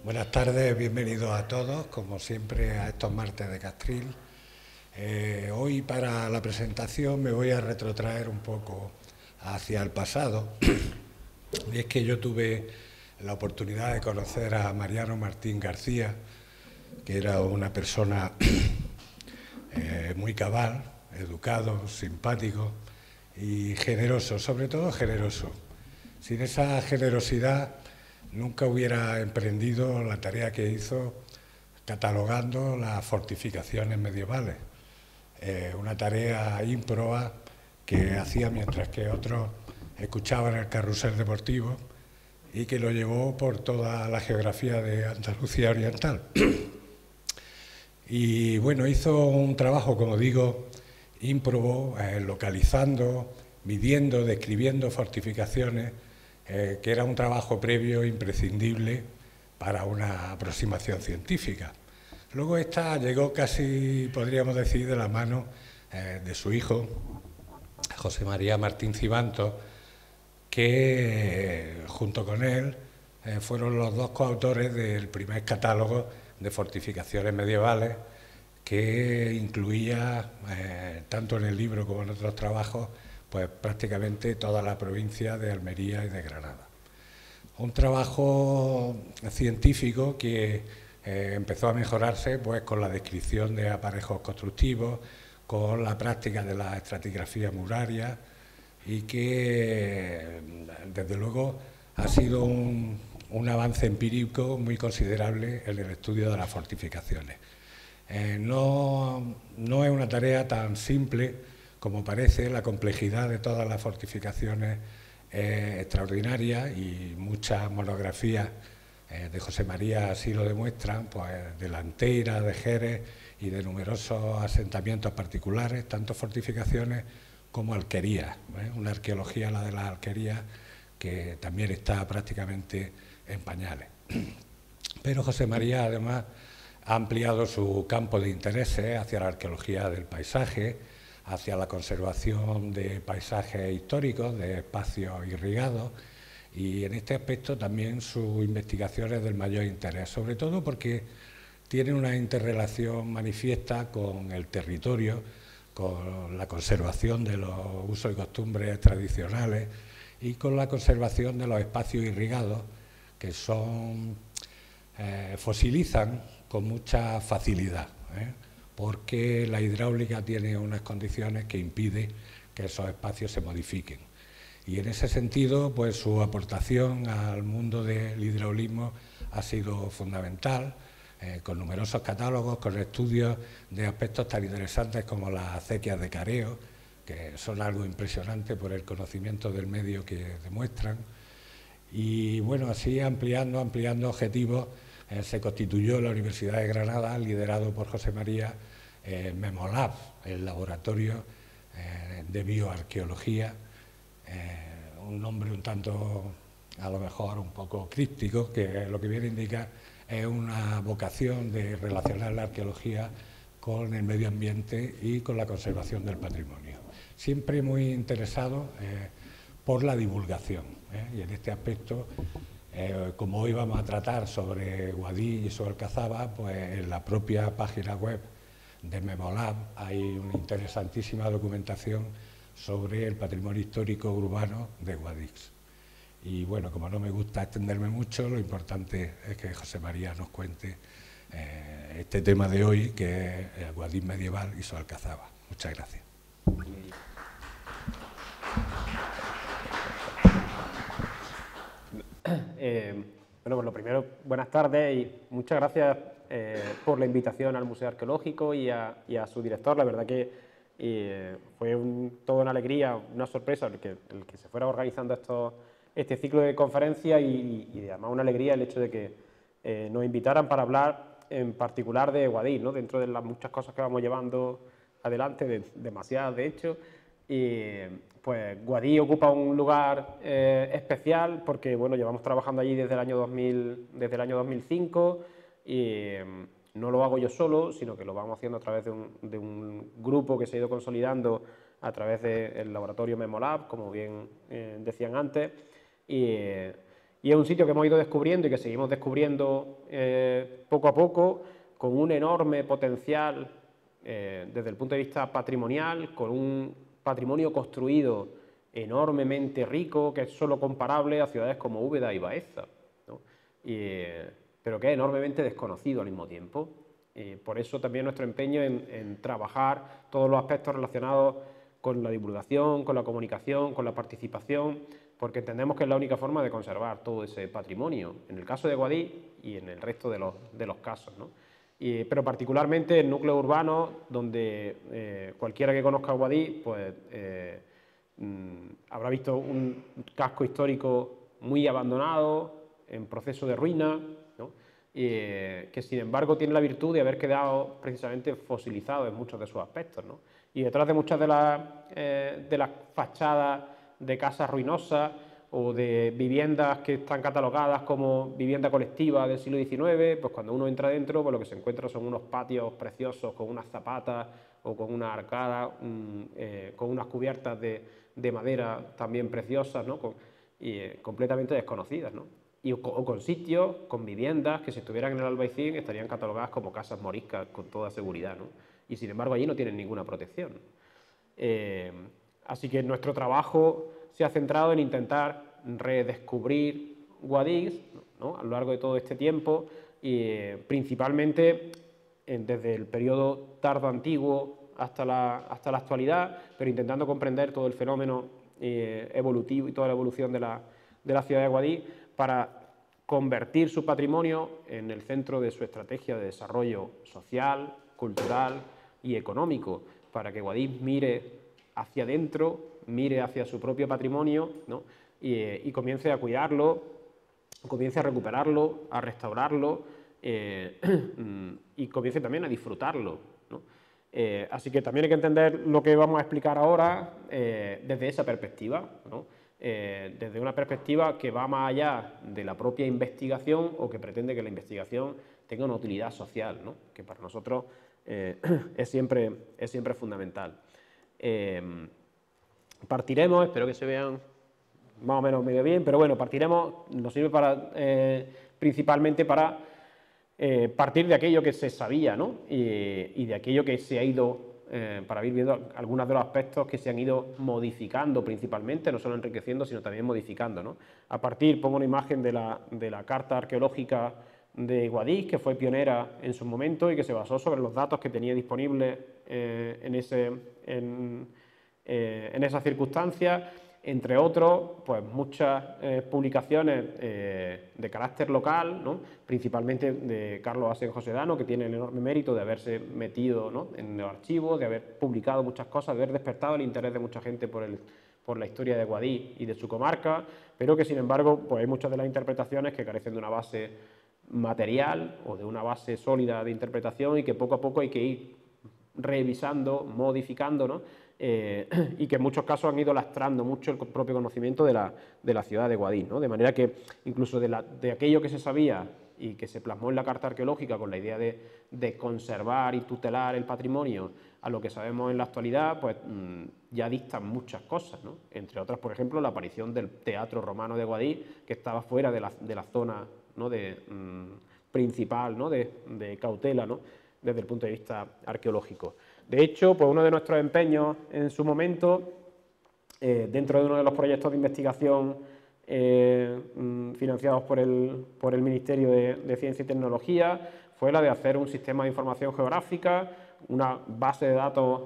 Buenas tardes, bienvenidos a todos, como siempre, a estos martes de Castril. Hoy para la presentación me voy a retrotraer un poco hacia el pasado, y es que yo tuve la oportunidad de conocer a Mariano Martín García, que era una persona muy cabal, educado, simpático y generoso, sobre todo generoso. Sin esa generosidad nunca hubiera emprendido la tarea que hizo catalogando las fortificaciones medievales. Una tarea ímproba que hacía mientras que otros escuchaban el carrusel deportivo y que lo llevó por toda la geografía de Andalucía Oriental. Y bueno, hizo un trabajo, como digo, ímprobo, localizando, midiendo, describiendo fortificaciones, que era un trabajo previo imprescindible para una aproximación científica. Luego esta llegó casi, podríamos decir, de la mano de su hijo, José María Martín Cibantos, que junto con él fueron los dos coautores del primer catálogo de fortificaciones medievales, que incluía, tanto en el libro como en otros trabajos, pues prácticamente toda la provincia de Almería y de Granada. Un trabajo científico que empezó a mejorarse pues con la descripción de aparejos constructivos, con la práctica de la estratigrafía muraria, y que desde luego ha sido un avance empírico muy considerable en el estudio de las fortificaciones. No es una tarea tan simple como parece. La complejidad de todas las fortificaciones es extraordinaria y muchas monografías de José María así lo demuestran, pues de la Antera, de Jerez y de numerosos asentamientos particulares, tanto fortificaciones como alquerías, una arqueología, la de las alquerías, que también está prácticamente en pañales. Pero José María además ha ampliado su campo de intereses hacia la arqueología del paisaje, hacia la conservación de paisajes históricos, de espacios irrigados, y en este aspecto también sus investigaciones del mayor interés, sobre todo porque tienen una interrelación manifiesta con el territorio, con la conservación de los usos y costumbres tradicionales y con la conservación de los espacios irrigados, que fosilizan con mucha facilidad, porque la hidráulica tiene unas condiciones que impiden que esos espacios se modifiquen. Y en ese sentido, pues su aportación al mundo del hidraulismo ha sido fundamental, con numerosos catálogos, con estudios de aspectos tan interesantes como las acequias de careo, que son algo impresionante por el conocimiento del medio que demuestran. Y bueno, así ampliando objetivos, se constituyó la Universidad de Granada, liderado por José María, Memolab, el laboratorio de bioarqueología, un nombre un tanto, a lo mejor, un poco críptico, que lo que viene a indicar es una vocación de relacionar la arqueología con el medio ambiente y con la conservación del patrimonio. Siempre muy interesado por la divulgación, y en este aspecto, como hoy vamos a tratar sobre Guadix y sobre Alcazaba, pues en la propia página web de Memolab hay una interesantísima documentación sobre el patrimonio histórico urbano de Guadix. Y bueno, como no me gusta extenderme mucho, lo importante es que José María nos cuente este tema de hoy, que es el Guadix medieval y su Alcazaba. Muchas gracias. Bueno, pues lo primero, buenas tardes y muchas gracias por la invitación al Museo Arqueológico y a su director. La verdad que fue toda una alegría, una sorpresa el que se fuera organizando este ciclo de conferencias y además una alegría el hecho de que nos invitaran para hablar en particular de Guadix, ¿no? Dentro de las muchas cosas que vamos llevando adelante, demasiadas de hecho. Y pues Guadix ocupa un lugar especial porque bueno, llevamos trabajando allí desde el año 2005 y no lo hago yo solo, sino que lo vamos haciendo a través de un grupo que se ha ido consolidando a través del laboratorio Memolab, como bien decían antes, y Y es un sitio que hemos ido descubriendo y que seguimos descubriendo poco a poco, con un enorme potencial desde el punto de vista patrimonial, con un patrimonio construido enormemente rico, que es solo comparable a ciudades como Úbeda y Baeza, ¿no? Pero que es enormemente desconocido al mismo tiempo. Por eso también nuestro empeño en trabajar todos los aspectos relacionados con la divulgación, con la comunicación, con la participación, porque entendemos que es la única forma de conservar todo ese patrimonio, en el caso de Guadix y en el resto de los casos, ¿no? Pero particularmente en núcleos urbanos, donde cualquiera que conozca Guadix, pues habrá visto un casco histórico muy abandonado, en proceso de ruina, ¿no? Que sin embargo tiene la virtud de haber quedado precisamente fosilizado en muchos de sus aspectos, ¿no? Y detrás de muchas de las fachadas de casas ruinosas o de viviendas que están catalogadas como vivienda colectiva del siglo XIX, pues cuando uno entra dentro, pues lo que se encuentra son unos patios preciosos con unas zapatas o con una arcada, con unas cubiertas de madera también preciosas, ¿no? Completamente desconocidas, ¿no? O con sitios, con viviendas que si estuvieran en el Albaicín estarían catalogadas como casas moriscas con toda seguridad, ¿no? Y sin embargo allí no tienen ninguna protección. Así que nuestro trabajo se ha centrado en intentar redescubrir Guadix, ¿no? A lo largo de todo este tiempo, y principalmente desde el periodo tardo antiguo hasta la actualidad, pero intentando comprender todo el fenómeno evolutivo y toda la evolución de la ciudad de Guadix, para convertir su patrimonio en el centro de su estrategia de desarrollo social, cultural y económico, para que Guadix mire hacia adentro, mire hacia su propio patrimonio, ¿no? Y comience a cuidarlo, comience a recuperarlo, a restaurarlo y comience también a disfrutarlo, ¿no? Así que también hay que entender lo que vamos a explicar ahora desde esa perspectiva, ¿no? Desde una perspectiva que va más allá de la propia investigación o que pretende que la investigación tenga una utilidad social, ¿no? Que para nosotros es siempre fundamental. Partiremos, espero que se vean más o menos medio bien, pero bueno, partiremos, nos sirve principalmente para partir de aquello que se sabía, ¿no? Y de aquello que se ha ido, para ir viendo algunos de los aspectos que se han ido modificando principalmente, no solo enriqueciendo, sino también modificando, ¿no? A partir, pongo una imagen de la Carta Arqueológica de Guadix, que fue pionera en su momento y que se basó sobre los datos que tenía disponibles en esas circunstancias. Entre otros, pues muchas publicaciones de carácter local, ¿no? Principalmente de Carlos Asenjo Sedano, que tiene el enorme mérito de haberse metido, ¿no? en los archivos, de haber publicado muchas cosas, de haber despertado el interés de mucha gente por la historia de Guadix y de su comarca, pero que sin embargo pues hay muchas de las interpretaciones que carecen de una base material o de una base sólida de interpretación y que poco a poco hay que ir revisando, modificando, ¿no? Y que en muchos casos han ido lastrando mucho el propio conocimiento de la ciudad de Guadix, ¿no? De manera que incluso de aquello que se sabía y que se plasmó en la Carta Arqueológica con la idea de conservar y tutelar el patrimonio a lo que sabemos en la actualidad, pues ya distan muchas cosas, ¿no? Entre otras, por ejemplo, la aparición del teatro romano de Guadix, que estaba fuera de la zona, ¿no? Principal, ¿no? de cautela, ¿no? Desde el punto de vista arqueológico. De hecho, pues uno de nuestros empeños en su momento, dentro de uno de los proyectos de investigación financiados por el Ministerio de Ciencia y Tecnología, fue la de hacer un sistema de información geográfica, una base de datos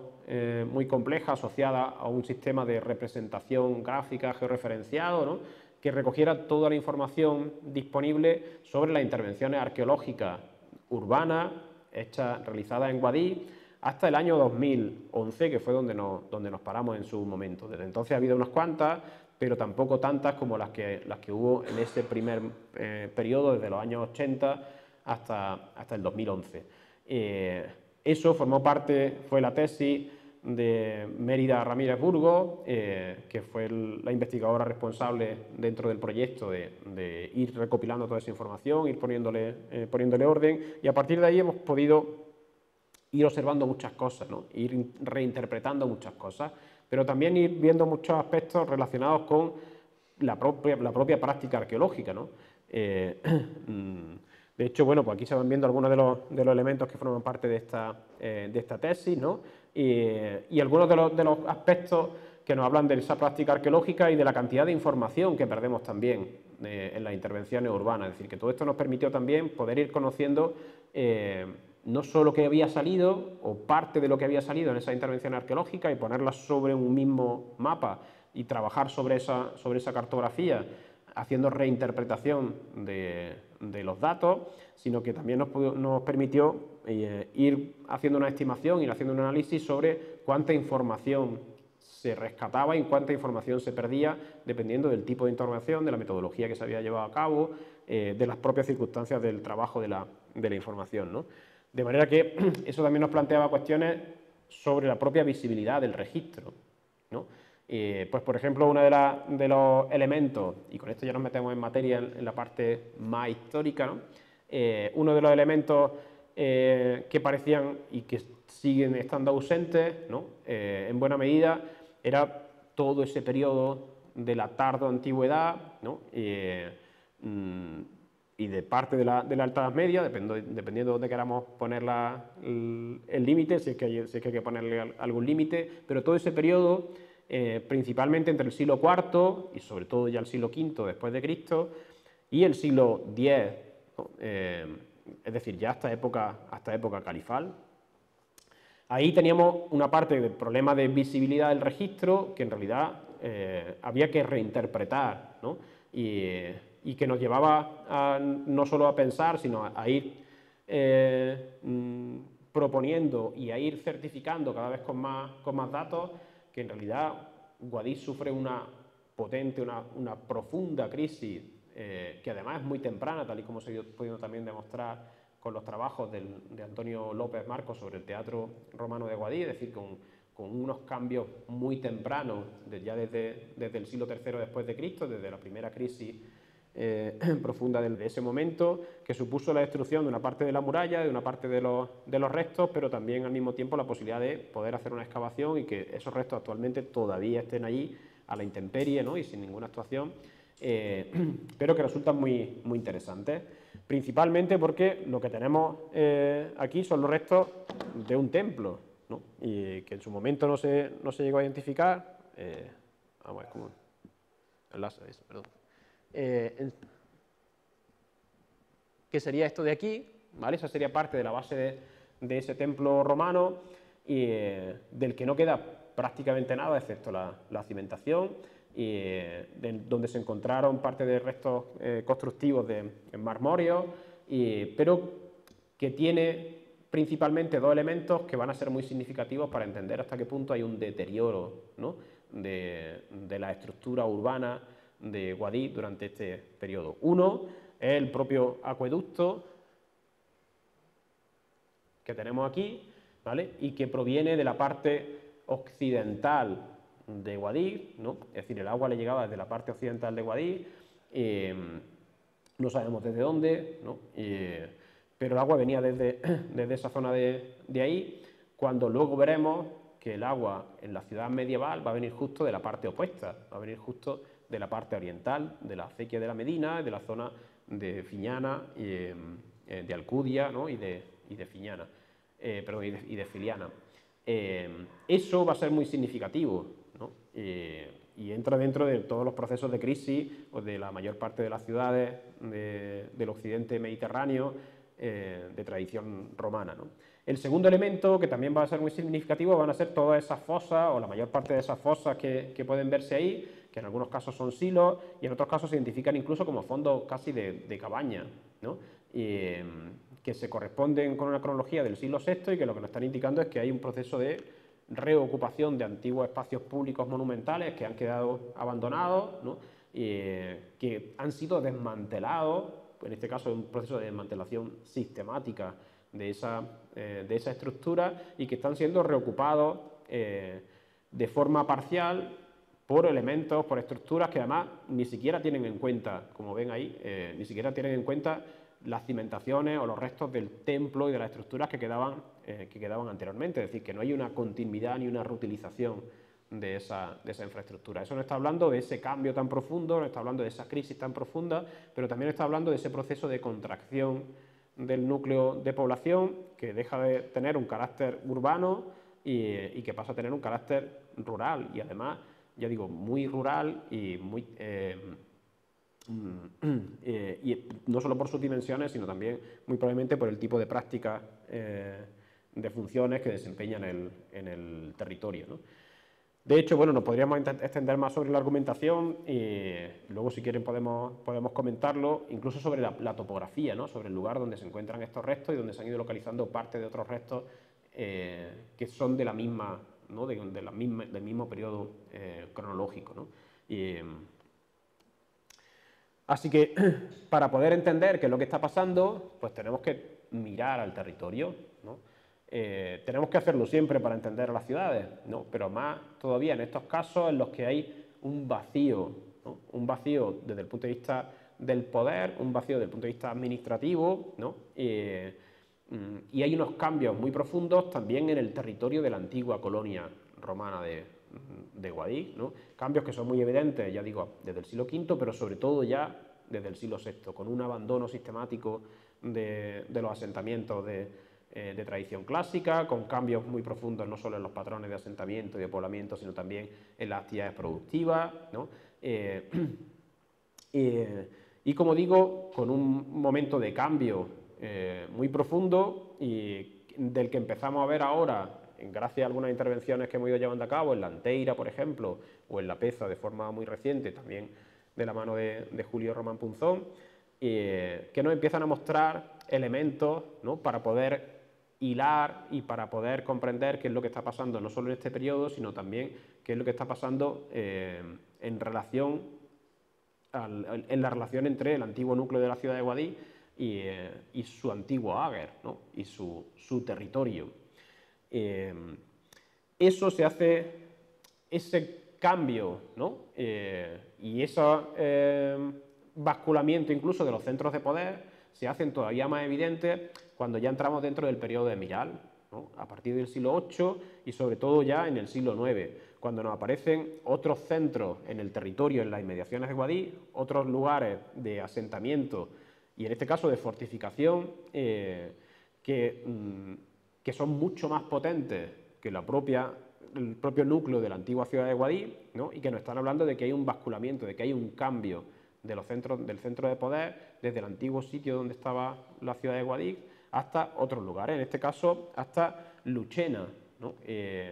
muy compleja asociada a un sistema de representación gráfica georreferenciado, ¿no? Que recogiera toda la información disponible sobre las intervenciones arqueológicas urbanas realizadas en Guadix hasta el año 2011, que fue donde nos paramos en su momento. Desde entonces ha habido unas cuantas, pero tampoco tantas como las que hubo en ese primer periodo, desde los años 80 hasta el 2011. Eso fue la tesis de Mérida Ramírez Burgos, que fue la investigadora responsable dentro del proyecto de ir recopilando toda esa información, ir poniéndole orden, y a partir de ahí hemos podido ir observando muchas cosas, ¿no? Ir reinterpretando muchas cosas, pero también ir viendo muchos aspectos relacionados con la propia práctica arqueológica, ¿no? De hecho, bueno, pues aquí se van viendo algunos de los elementos que forman parte de esta tesis, ¿no? Y algunos de los aspectos que nos hablan de esa práctica arqueológica y de la cantidad de información que perdemos también en las intervenciones urbanas. Es decir, que todo esto nos permitió también poder ir conociendo no solo qué había salido o parte de lo que había salido en esa intervención arqueológica y ponerlas sobre un mismo mapa y trabajar sobre esa cartografía, haciendo reinterpretación de los datos, sino que también nos permitió ir haciendo una estimación, ir haciendo un análisis sobre cuánta información se rescataba y cuánta información se perdía, dependiendo del tipo de información, de la metodología que se había llevado a cabo, de las propias circunstancias del trabajo de la información, ¿no? De manera que eso también nos planteaba cuestiones sobre la propia visibilidad del registro, ¿no? Pues, por ejemplo, uno de los elementos, y con esto ya nos metemos en materia en la parte más histórica, ¿no? Uno de los elementos que parecían y que siguen estando ausentes, ¿no? En buena medida, era todo ese periodo de la tardo antigüedad, ¿no? Y de parte de la Alta Edad Media, dependiendo de dónde queramos poner el límite, si es que hay que ponerle algún límite, pero todo ese periodo, principalmente entre el siglo IV y sobre todo ya el siglo V después de Cristo y el siglo X, ¿no? Es decir, ya hasta época califal. Ahí teníamos una parte del problema de visibilidad del registro que en realidad había que reinterpretar, ¿no? Y que nos llevaba no solo a pensar, sino a ir proponiendo y a ir certificando cada vez con más datos que en realidad Guadix sufre una potente, una profunda crisis que además es muy temprana, tal y como se ha podido también demostrar con los trabajos de Antonio López Marcos sobre el teatro romano de Guadix, es decir, con unos cambios muy tempranos, ya desde el siglo III después de Cristo, desde la primera crisis profunda de ese momento, que supuso la destrucción de una parte de la muralla, de una parte de los restos, pero también al mismo tiempo la posibilidad de poder hacer una excavación y que esos restos actualmente todavía estén allí a la intemperie, ¿no? Y sin ninguna actuación, pero que resultan muy, muy interesantes, principalmente porque lo que tenemos aquí son los restos de un templo, ¿no? Y que en su momento no se llegó a identificar. Vamos a ver cómo enlaza eso, perdón. ¿Qué sería esto de aquí? ¿Vale? Esa sería parte de la base de ese templo romano y del que no queda prácticamente nada excepto la cimentación, donde se encontraron parte de restos constructivos en marmóreo, pero que tiene principalmente dos elementos que van a ser muy significativos para entender hasta qué punto hay un deterioro, ¿no? de la estructura urbana de Guadix durante este periodo. Uno es el propio acueducto que tenemos aquí, ¿vale? Y que proviene de la parte occidental de Guadix, ¿no? Es decir, el agua le llegaba desde la parte occidental de Guadix, no sabemos desde dónde, ¿no? Pero el agua venía desde esa zona de ahí, cuando luego veremos que el agua en la ciudad medieval va a venir justo de la parte opuesta, va a venir justo de la parte oriental, de la acequia de la Medina, de la zona de Fiñana, de Alcudia, ¿no? y de Fiñana, perdón, y de Filiana. Eso va a ser muy significativo, ¿no? Y entra dentro de todos los procesos de crisis o de la mayor parte de las ciudades del occidente mediterráneo de tradición romana, ¿no? El segundo elemento, que también va a ser muy significativo, van a ser todas esas fosas, o la mayor parte de esas fosas que pueden verse ahí, que en algunos casos son silos y en otros casos se identifican incluso como fondos casi de cabaña, ¿no? Que se corresponden con una cronología del siglo VI y que lo que nos están indicando es que hay un proceso de reocupación de antiguos espacios públicos monumentales que han quedado abandonados, ¿no? Que han sido desmantelados, en este caso es un proceso de desmantelación sistemática de esa estructura y que están siendo reocupados de forma parcial por elementos, por estructuras que además ni siquiera tienen en cuenta, como ven ahí, ni siquiera tienen en cuenta las cimentaciones o los restos del templo y de las estructuras que quedaban anteriormente. Es decir, que no hay una continuidad ni una reutilización de esa infraestructura. Eso no está hablando de ese cambio tan profundo, no está hablando de esa crisis tan profunda, pero también está hablando de ese proceso de contracción del núcleo de población que deja de tener un carácter urbano y que pasa a tener un carácter rural, y además, ya digo, muy rural y muy... y no solo por sus dimensiones, sino también muy probablemente por el tipo de prácticas de funciones que desempeñan en el territorio, ¿no? De hecho, bueno, nos podríamos extender más sobre la argumentación y luego, si quieren, podemos comentarlo, incluso sobre la topografía, ¿no? Sobre el lugar donde se encuentran estos restos y donde se han ido localizando parte de otros restos que son de la misma, ¿no? del mismo periodo cronológico, ¿no? Así que, para poder entender qué es lo que está pasando, pues tenemos que mirar al territorio, ¿no? Tenemos que hacerlo siempre para entender a las ciudades, ¿no? Pero más todavía en estos casos en los que hay un vacío, ¿no? Un vacío desde el punto de vista del poder, un vacío desde el punto de vista administrativo, ¿no? Y hay unos cambios muy profundos también en el territorio de la antigua colonia romana de Guadix, ¿no? Cambios que son muy evidentes, ya digo, desde el siglo V, pero sobre todo ya desde el siglo VI, con un abandono sistemático de los asentamientos de tradición clásica, con cambios muy profundos no solo en los patrones de asentamiento y de poblamiento, sino también en las actividades productivas, ¿no? Y como digo, con un momento de cambio muy profundo y del que empezamos a ver ahora, gracias a algunas intervenciones que hemos ido llevando a cabo en la Anteira, por ejemplo, o en la Peza de forma muy reciente, también de la mano de Julio Román Punzón, que nos empiezan a mostrar elementos, ¿no? Para poder hilar y para poder comprender qué es lo que está pasando no solo en este periodo, sino también qué es lo que está pasando en la relación entre el antiguo núcleo de la ciudad de Guadix y su antiguo Àger, ¿no? Y su territorio. Eso se hace, ese cambio, ¿no? Y ese basculamiento incluso de los centros de poder se hacen todavía más evidentes cuando ya entramos dentro del periodo de Miral, ¿no? A partir del siglo VIII y sobre todo ya en el siglo IX, cuando nos aparecen otros centros en el territorio, en las inmediaciones de Guadix, otros lugares de asentamiento y en este caso de fortificación que son mucho más potentes que el propio núcleo de la antigua ciudad de Guadix, ¿no? Y que nos están hablando de que hay un basculamiento, de que hay un cambio del centro de poder desde el antiguo sitio donde estaba la ciudad de Guadix hasta otros lugares, en este caso hasta Luchena, ¿no?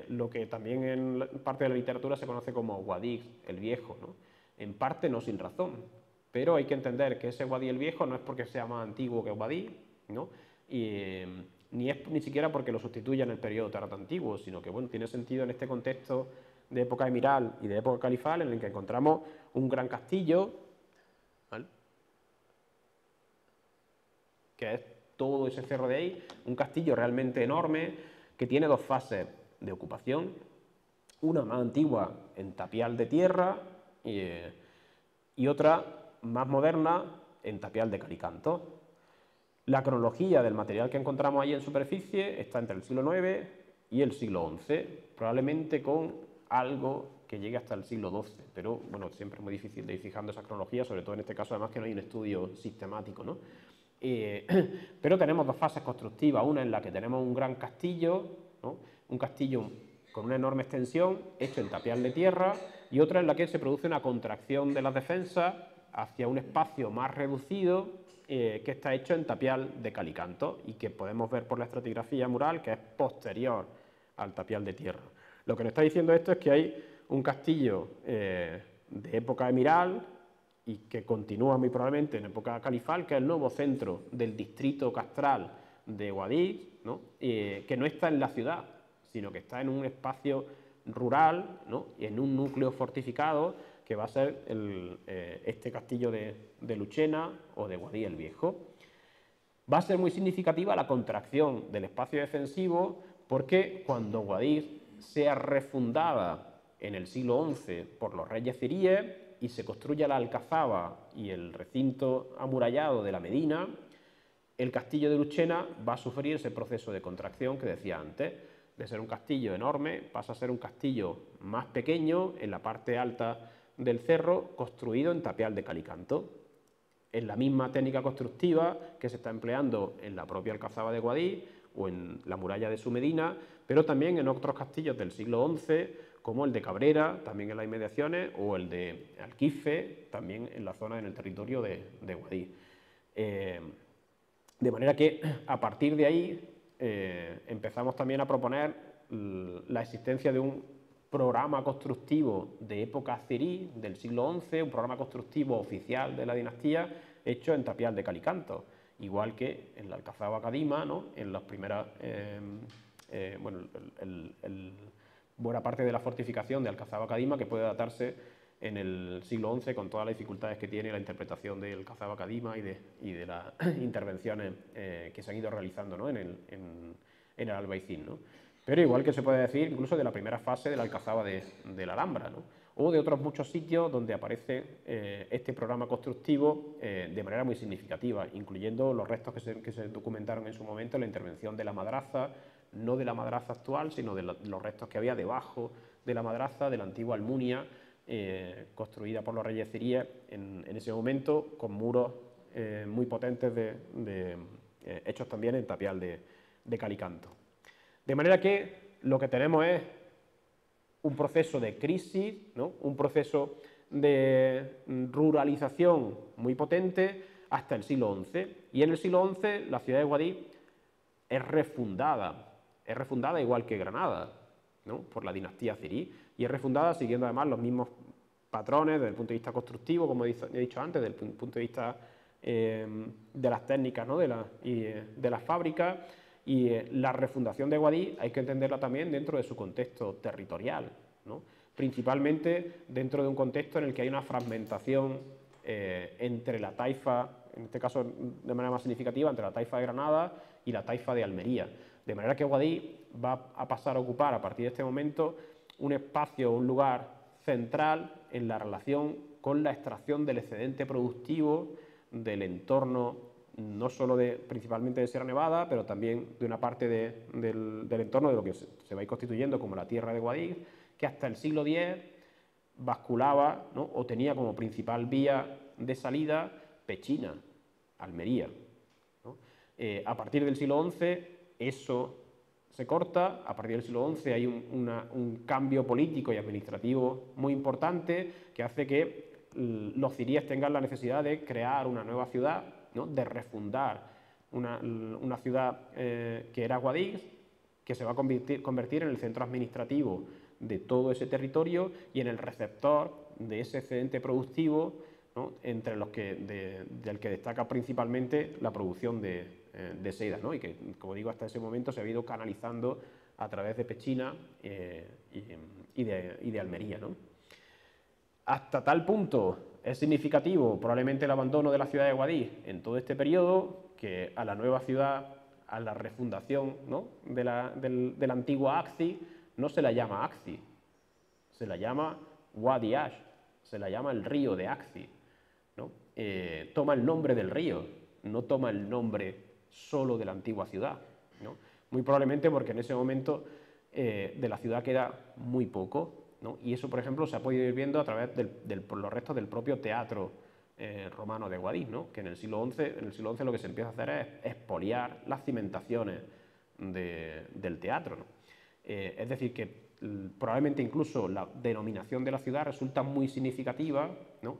Lo que también en parte de la literatura se conoce como Guadix el Viejo, ¿no? En parte no sin razón, pero hay que entender que ese Guadix el Viejo no es porque sea más antiguo que Guadix, ¿no? Ni siquiera porque lo sustituya en el periodo tardo antiguo, sino que bueno, tiene sentido en este contexto de época emiral y de época califal en el que encontramos un gran castillo, ¿vale? Que es todo ese cerro de ahí, un castillo realmente enorme que tiene dos fases de ocupación, una más antigua en tapial de tierra y otra más moderna en tapial de calicanto. La cronología del material que encontramos ahí en superficie está entre el siglo IX y el siglo XI, probablemente con algo que llegue hasta el siglo XII, pero bueno, siempre es muy difícil de ir fijando esa cronología, sobre todo en este caso además que no hay un estudio sistemático, ¿no? Pero tenemos dos fases constructivas, una en la que tenemos un gran castillo, ¿no? Un castillo con una enorme extensión, hecho en tapial de tierra, y otra en la que se produce una contracción de las defensas hacia un espacio más reducido, que está hecho en tapial de calicanto y que podemos ver por la estratigrafía mural que es posterior al tapial de tierra. Lo que nos está diciendo esto es que hay un castillo de época emiral y que continúa muy probablemente en época califal, que es el nuevo centro del distrito castral de Guadix, ¿no? Que no está en la ciudad, sino que está en un espacio rural, ¿no? Y en un núcleo fortificado que va a ser este castillo de Luchena o de Guadix el Viejo. Va a ser muy significativa la contracción del espacio defensivo porque cuando Guadix sea refundada en el siglo XI por los reyes ciríes y se construya la alcazaba y el recinto amurallado de la Medina, el castillo de Luchena va a sufrir ese proceso de contracción que decía antes. De ser un castillo enorme pasa a ser un castillo más pequeño, en la parte alta del cerro, construido en tapial de calicanto. Es la misma técnica constructiva que se está empleando en la propia Alcazaba de Guadix o en la muralla de su Medina, pero también en otros castillos del siglo XI, como el de Cabrera, también en las inmediaciones, o el de Alquife, también en la zona, en el territorio de Guadix. De manera que, a partir de ahí, empezamos también a proponer la existencia de un programa constructivo de época azerí del siglo XI, un programa constructivo oficial de la dinastía hecho en tapial de calicanto, igual que en la Alcazaba Cadima, ¿no? En las primeras, buena parte de la fortificación de Alcazaba Cadima, que puede datarse en el siglo XI, con todas las dificultades que tiene la interpretación del Alcazaba Cadima y de las intervenciones que se han ido realizando, ¿no? en el Albaicín, ¿no? Pero igual que se puede decir incluso de la primera fase de la Alcazaba de la Alhambra, ¿no? O de otros muchos sitios donde aparece este programa constructivo de manera muy significativa, incluyendo los restos que se documentaron en su momento en la intervención de la madraza, no de la madraza actual, sino de los restos que había debajo de la madraza, de la antigua Almunia, construida por los reyes ziríes en ese momento, con muros muy potentes hechos también en tapial de calicanto. De manera que lo que tenemos es un proceso de crisis, ¿no? Un proceso de ruralización muy potente hasta el siglo XI. Y en el siglo XI la ciudad de Guadix es refundada igual que Granada, ¿no? Por la dinastía zirí, y es refundada siguiendo además los mismos patrones desde el punto de vista constructivo, como he dicho antes, desde el punto de vista de las técnicas, ¿no? de las fábricas. Y la refundación de Guadix hay que entenderla también dentro de su contexto territorial, ¿no? Principalmente dentro de un contexto en el que hay una fragmentación entre la taifa, en este caso de manera más significativa, entre la taifa de Granada y la taifa de Almería. De manera que Guadix va a pasar a ocupar a partir de este momento un espacio, un lugar central en la relación con la extracción del excedente productivo del entorno, no solo principalmente de Sierra Nevada, pero también de una parte del entorno de lo que se va a ir constituyendo como la tierra de Guadix, que hasta el siglo X basculaba, ¿no? O tenía como principal vía de salida Pechina, Almería, ¿no? A partir del siglo XI eso se corta, a partir del siglo XI hay un cambio político y administrativo muy importante que hace que los ziríes tengan la necesidad de crear una nueva ciudad, ¿no? De refundar una ciudad que era Guadix, que se va a convertir en el centro administrativo de todo ese territorio y en el receptor de ese excedente productivo, ¿no? Entre los del que destaca principalmente la producción de seda, ¿no? Y que, como digo, hasta ese momento se ha ido canalizando a través de Pechina y de Almería, ¿no? Hasta tal punto es significativo probablemente el abandono de la ciudad de Guadix en todo este periodo, que a la nueva ciudad, a la refundación, ¿no? de la antigua Acci, no se la llama Acci, se la llama Wadi Ash, se la llama el río de Acci, ¿no? Toma el nombre del río, no toma el nombre solo de la antigua ciudad, ¿no? Muy probablemente porque en ese momento de la ciudad queda muy poco, ¿no? Y eso, por ejemplo, se ha podido ir viendo a través por los restos del propio teatro romano de Guadix, ¿no? Que en el siglo XI lo que se empieza a hacer es expoliar las cimentaciones del teatro, ¿no? Es decir, que probablemente incluso la denominación de la ciudad resulta muy significativa, ¿no?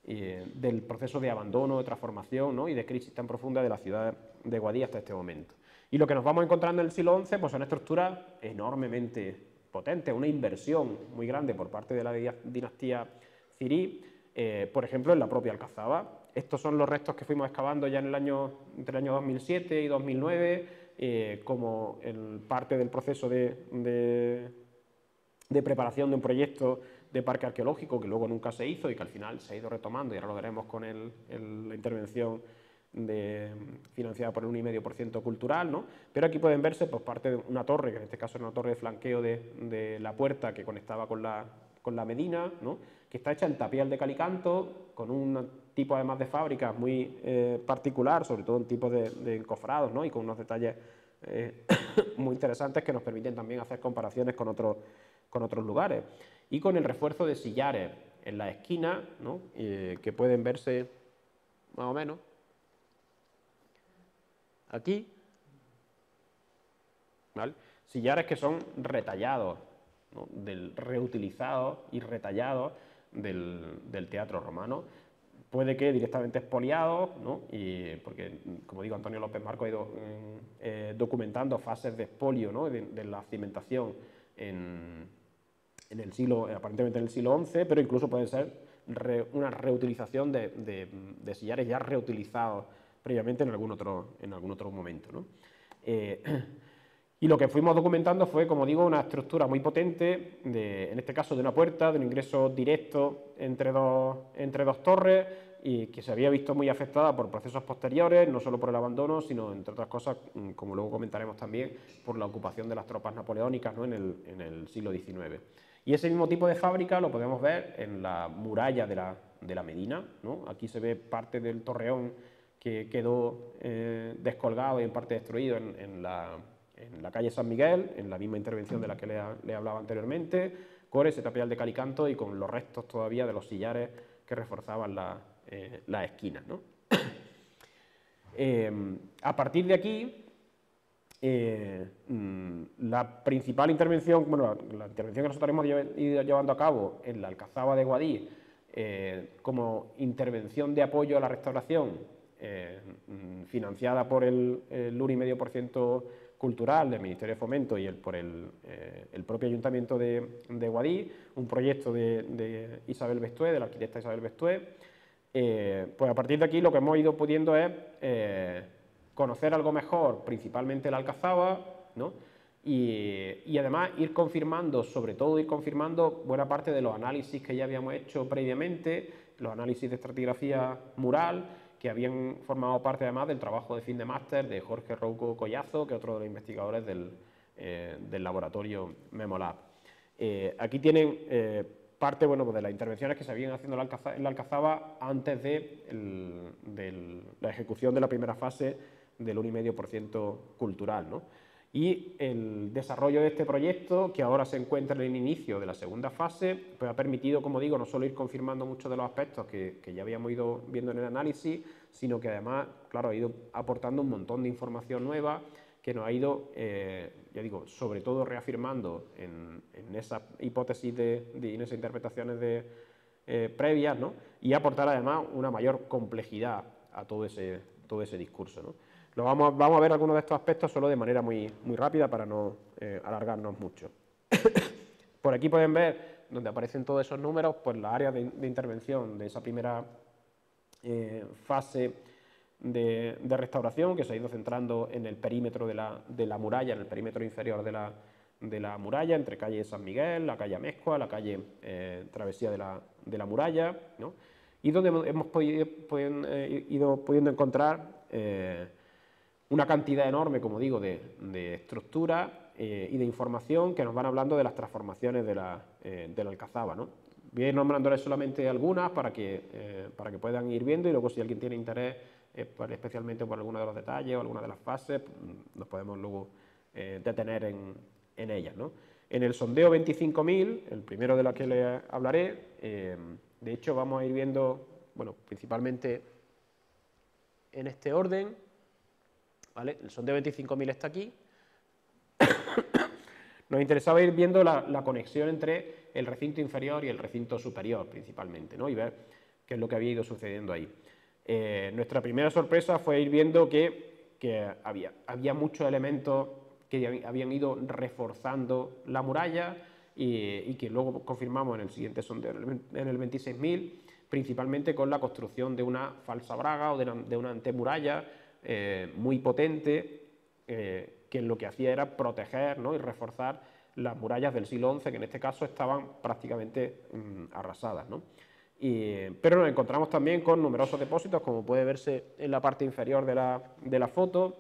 Del proceso de abandono, de transformación, ¿no? Y de crisis tan profunda de la ciudad de Guadix hasta este momento. Y lo que nos vamos encontrando en el siglo XI pues son estructuras enormemente potentes, una inversión muy grande por parte de la dinastía zirí, por ejemplo en la propia Alcazaba. Estos son los restos que fuimos excavando ya entre el año 2007 y 2009, como parte del proceso de preparación de un proyecto de parque arqueológico que luego nunca se hizo y que al final se ha ido retomando, y ahora lo veremos con la intervención financiada por el 1,5% cultural, ¿no? Pero aquí pueden verse pues, parte de una torre, que en este caso era una torre de flanqueo de la puerta que conectaba con la Medina, ¿no? Que está hecha en tapial de calicanto, con un tipo además de fábrica muy particular, sobre todo un tipo de encofrados, ¿no? Y con unos detalles muy interesantes que nos permiten también hacer comparaciones con otros lugares. Y con el refuerzo de sillares en la esquina, ¿no? Que pueden verse más o menos aquí, ¿vale? Sillares que son retallados, ¿no? Reutilizados y retallados del teatro romano. Puede que directamente expoliados, ¿no? Porque, como digo, Antonio López Marco ha ido documentando fases de expolio, ¿no? de la cimentación aparentemente en el siglo XI, pero incluso puede ser una reutilización de sillares ya reutilizados previamente en algún otro momento, ¿no? Y lo que fuimos documentando fue, como digo, una estructura muy potente, en este caso de una puerta, de un ingreso directo entre dos torres, y que se había visto muy afectada por procesos posteriores, no solo por el abandono, sino, entre otras cosas, como luego comentaremos también, por la ocupación de las tropas napoleónicas, ¿no? en el siglo XIX. Y ese mismo tipo de fábrica lo podemos ver en la muralla de la Medina, ¿no? Aquí se ve parte del torreón que quedó descolgado y en parte destruido en la calle San Miguel, en la misma intervención de la que le hablaba anteriormente, con ese tapial de cal y canto y con los restos todavía de los sillares que reforzaban las esquinas, ¿no? A partir de aquí, la principal intervención, bueno, la intervención que nosotros hemos ido llevando a cabo en la Alcazaba de Guadix, como intervención de apoyo a la restauración, financiada por el 1,5% cultural del Ministerio de Fomento y por el propio Ayuntamiento de Guadix, un proyecto de Isabel Bestué, de la arquitecta Isabel Bestué. Pues a partir de aquí lo que hemos ido pudiendo es conocer algo mejor, principalmente la Alcazaba, ¿no? Y además sobre todo ir confirmando buena parte de los análisis que ya habíamos hecho previamente, los análisis de estratigrafía mural, que habían formado parte además del trabajo de fin de máster de Jorge Rouco Collazo, que es otro de los investigadores del laboratorio Memolab. Aquí tienen parte, bueno, pues de las intervenciones que se habían haciendo en la Alcazaba antes de la ejecución de la primera fase del 1,5% cultural, ¿no? Y el desarrollo de este proyecto, que ahora se encuentra en el inicio de la segunda fase, pues ha permitido, como digo, no solo ir confirmando muchos de los aspectos que ya habíamos ido viendo en el análisis, sino que además, claro, ha ido aportando un montón de información nueva que nos ha ido, ya digo, sobre todo reafirmando en esa hipótesis y en esas interpretaciones previas, ¿no? Y aportar además una mayor complejidad a todo ese discurso, ¿no? Vamos a ver algunos de estos aspectos solo de manera muy, muy rápida para no alargarnos mucho. Por aquí pueden ver, donde aparecen todos esos números, pues las áreas de intervención de esa primera fase de restauración, que se ha ido centrando en el perímetro de la muralla, en el perímetro inferior de la muralla, entre calle San Miguel, la calle Amezcua, la calle Travesía de la Muralla, ¿no? Y donde hemos ido pudiendo encontrar una cantidad enorme, como digo, de estructura y de información que nos van hablando de las transformaciones de la Alcazaba, ¿no? Voy a ir nombrándoles solamente algunas para que puedan ir viendo, y luego si alguien tiene interés especialmente por alguno de los detalles o alguna de las fases, nos podemos luego detener en ellas, ¿no? En el sondeo 25.000, el primero de los que les hablaré, de hecho vamos a ir viendo, bueno, principalmente en este orden, ¿vale? El sondeo 25.000 está aquí. Nos interesaba ir viendo la conexión entre el recinto inferior y el recinto superior, principalmente, ¿no? Y ver qué es lo que había ido sucediendo ahí. Nuestra primera sorpresa fue ir viendo que había muchos elementos que habían ido reforzando la muralla y que luego confirmamos en el siguiente sondeo, en el 26.000, principalmente con la construcción de una falsa braga o de una antemuralla muy potente, que lo que hacía era proteger, ¿no? Y reforzar las murallas del siglo XI, que en este caso estaban prácticamente arrasadas, ¿no? Pero nos encontramos también con numerosos depósitos, como puede verse en la parte inferior de la foto,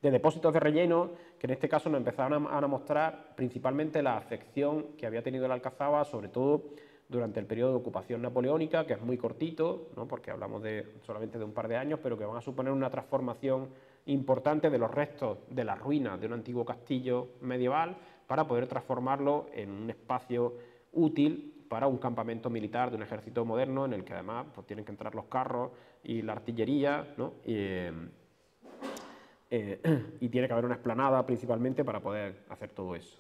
de depósitos de relleno, que en este caso nos empezaron a mostrar principalmente la afección que había tenido la Alcazaba, sobre todo durante el periodo de ocupación napoleónica, que es muy cortito, ¿no? Porque hablamos solamente de un par de años, pero que van a suponer una transformación importante de los restos de las ruinas de un antiguo castillo medieval, para poder transformarlo en un espacio útil para un campamento militar de un ejército moderno, en el que además pues, tienen que entrar los carros y la artillería, ¿no? Y tiene que haber una explanada principalmente para poder hacer todo eso.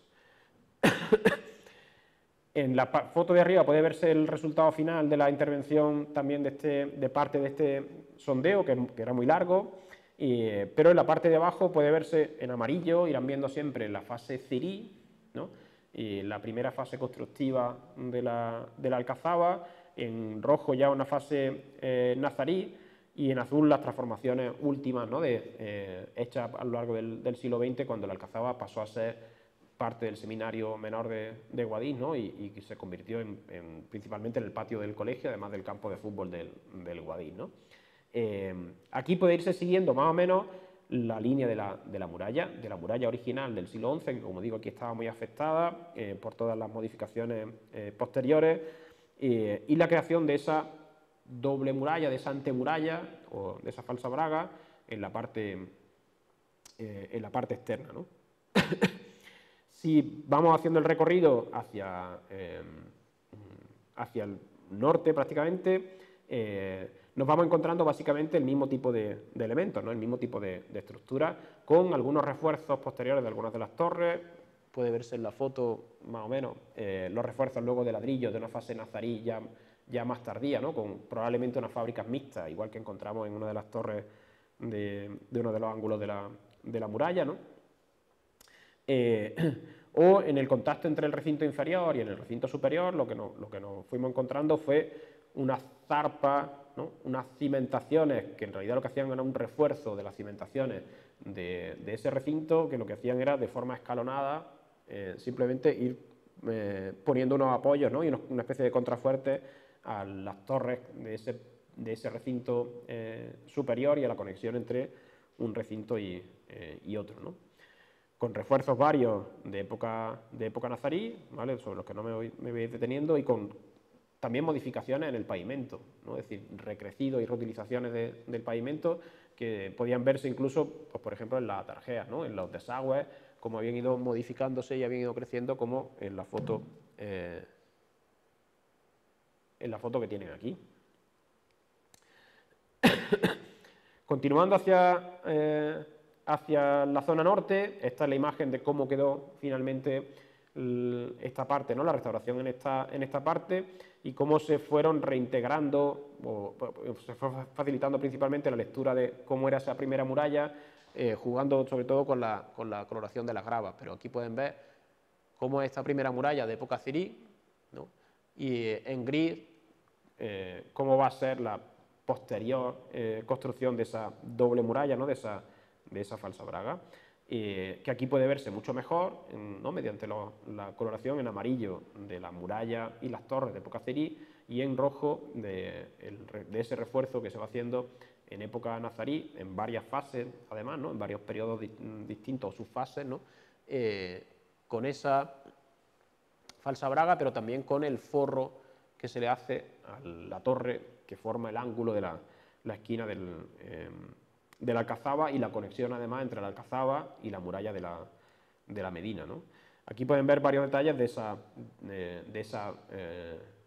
En la foto de arriba puede verse el resultado final de la intervención también de parte de este sondeo, que era muy largo, pero en la parte de abajo puede verse en amarillo, irán viendo siempre la fase Cirí, ¿no? Y la primera fase constructiva de la Alcazaba, en rojo ya una fase nazarí, y en azul las transformaciones últimas, ¿no? Hechas a lo largo del siglo XX, cuando la Alcazaba pasó a ser parte del seminario menor de Guadix, ¿no? y se convirtió principalmente en el patio del colegio, además del campo de fútbol del Guadix, ¿no? Aquí puede irse siguiendo más o menos la línea de la muralla original del siglo XI, que como digo aquí estaba muy afectada por todas las modificaciones posteriores, y la creación de esa doble muralla, de esa antemuralla o de esa falsa braga en la parte externa, ¿no? Si vamos haciendo el recorrido hacia el norte prácticamente, nos vamos encontrando básicamente el mismo tipo de elementos, ¿no? El mismo tipo de estructura, con algunos refuerzos posteriores de algunas de las torres. Puede verse en la foto más o menos los refuerzos luego de ladrillos de una fase nazarí ya más tardía, ¿no? Con probablemente unas fábricas mixtas, igual que encontramos en una de las torres de uno de los ángulos de la muralla, ¿no? O en el contacto entre el recinto inferior y en el recinto superior, lo que nos fuimos encontrando fue unas zarpas, ¿no? Unas cimentaciones que en realidad lo que hacían era un refuerzo de las cimentaciones de ese recinto, que lo que hacían era de forma escalonada simplemente ir poniendo unos apoyos, ¿no? Y una especie de contrafuerte a las torres de ese recinto superior y a la conexión entre un recinto y otro, ¿no? Con refuerzos varios de época nazarí, ¿vale? Sobre los que no me voy a ir deteniendo, y con también modificaciones en el pavimento, ¿no? Es decir, recrecidos y reutilizaciones del pavimento que podían verse incluso, pues, por ejemplo, en las tarjeas, ¿no? En los desagües, como habían ido modificándose y habían ido creciendo, como en la foto que tienen aquí. Continuando hacia la zona norte, esta es la imagen de cómo quedó finalmente esta parte, ¿no? La restauración en esta parte, y cómo se fueron reintegrando, o se fue facilitando principalmente la lectura de cómo era esa primera muralla, jugando sobre todo con la coloración de las gravas. Pero aquí pueden ver cómo es esta primera muralla de época cirí, ¿no? Y en gris cómo va a ser la posterior construcción de esa doble muralla, ¿no? de esa falsa braga, que aquí puede verse mucho mejor, ¿no? Mediante la coloración en amarillo de la muralla y las torres de época cirí, y en rojo de ese refuerzo que se va haciendo en época nazarí, en varias fases, además, ¿no? En varios periodos distintos o subfases, ¿no? Con esa falsa braga, pero también con el forro que se le hace a la torre que forma el ángulo de la esquina de la Alcazaba, y la conexión además entre la Alcazaba y la muralla de la Medina, ¿no? Aquí pueden ver varios detalles de esa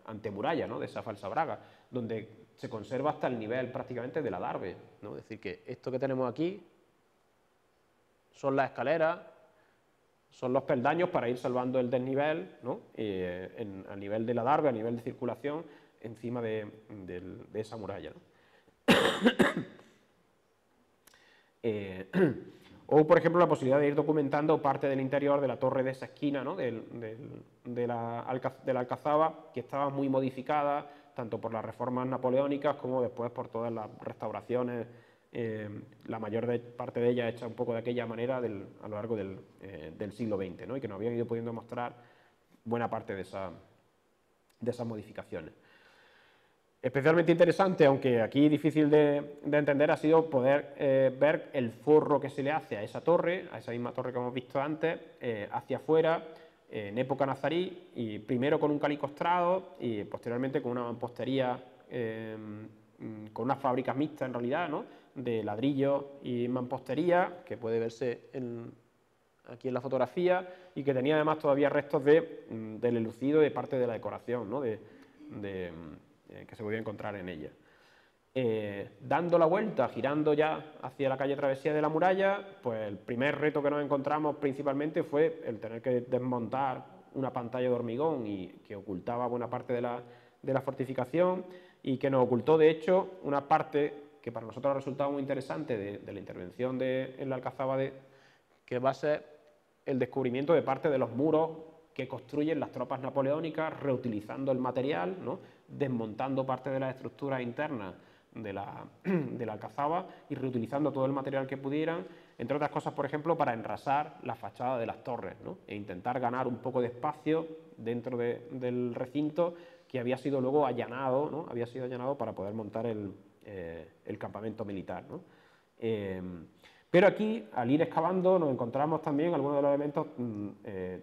antemuralla, ¿no? De esa falsa braga, donde se conserva hasta el nivel prácticamente del adarve, ¿no? Es decir, que esto que tenemos aquí son las escaleras, son los peldaños para ir salvando el desnivel, ¿no? A nivel del adarve, a nivel de circulación, encima de esa muralla, ¿no? O, por ejemplo, la posibilidad de ir documentando parte del interior de la torre de esa esquina, ¿no? de la Alcazaba, que estaba muy modificada, tanto por las reformas napoleónicas como después por todas las restauraciones, la mayor parte de ellas hecha un poco de aquella manera a lo largo del siglo XX, ¿no? Y que nos habían ido pudiendo mostrar buena parte de esas modificaciones. Especialmente interesante, aunque aquí difícil de entender, ha sido poder ver el forro que se le hace a esa misma torre que hemos visto antes, hacia afuera, en época nazarí, y primero con un calicostrado y posteriormente con una mampostería, con unas fábricas mixtas en realidad, ¿no? De ladrillo y mampostería, que puede verse aquí en la fotografía, y que tenía además todavía restos del enlucido y de parte de la decoración, ¿no? Que se podía encontrar en ella. Dando la vuelta, girando ya hacia la calle Travesía de la Muralla, pues el primer reto que nos encontramos principalmente fue el tener que desmontar una pantalla de hormigón y que ocultaba buena parte de la fortificación, y que nos ocultó de hecho una parte que para nosotros ha resultado muy interesante de la intervención en la Alcazaba, que va a ser el descubrimiento de parte de los muros que construyen las tropas napoleónicas, reutilizando el material, ¿no? Desmontando parte de las estructuras internas de la Alcazaba y reutilizando todo el material que pudieran, entre otras cosas, por ejemplo, para enrasar la fachada de las torres, ¿no? E intentar ganar un poco de espacio dentro del recinto que había sido luego allanado, ¿no? Había sido allanado para poder montar el campamento militar, ¿no? Pero aquí, al ir excavando, nos encontramos también algunos de los elementos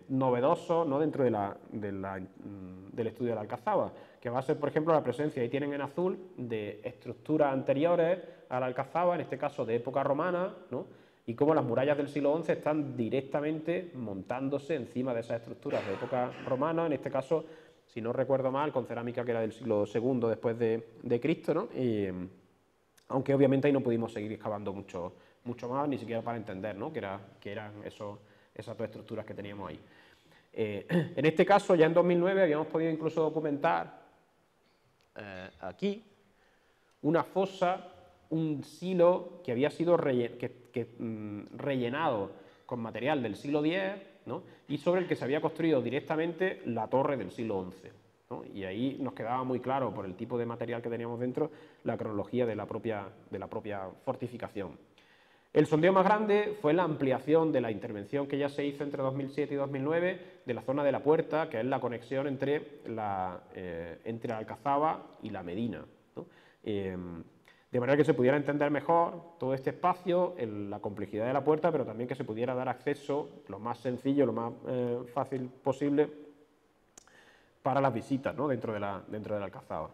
novedosos, ¿no? Dentro del estudio de la Alcazaba, que va a ser, por ejemplo, la presencia, ahí tienen en azul, de estructuras anteriores a la Alcazaba, en este caso de época romana, ¿no? Y cómo las murallas del siglo XI están directamente montándose encima de esas estructuras de época romana, en este caso, si no recuerdo mal, con cerámica que era del siglo II después de Cristo, ¿no? Aunque obviamente ahí no pudimos seguir excavando mucho más, ni siquiera para entender, ¿no? que eran esas dos estructuras que teníamos ahí. En este caso, ya en 2009 habíamos podido incluso documentar aquí una fosa, un silo que había sido rellenado con material del siglo X, ¿no? Y sobre el que se había construido directamente la torre del siglo XI, ¿no? Y ahí nos quedaba muy claro, por el tipo de material que teníamos dentro, la cronología de la propia fortificación. El sondeo más grande fue la ampliación de la intervención que ya se hizo entre 2007 y 2009 de la zona de la Puerta, que es la conexión entre la Alcazaba y la Medina, ¿no? De manera que se pudiera entender mejor todo este espacio, la complejidad de la Puerta, pero también que se pudiera dar acceso lo más sencillo, lo más fácil posible para las visitas, ¿no? dentro de la Alcazaba.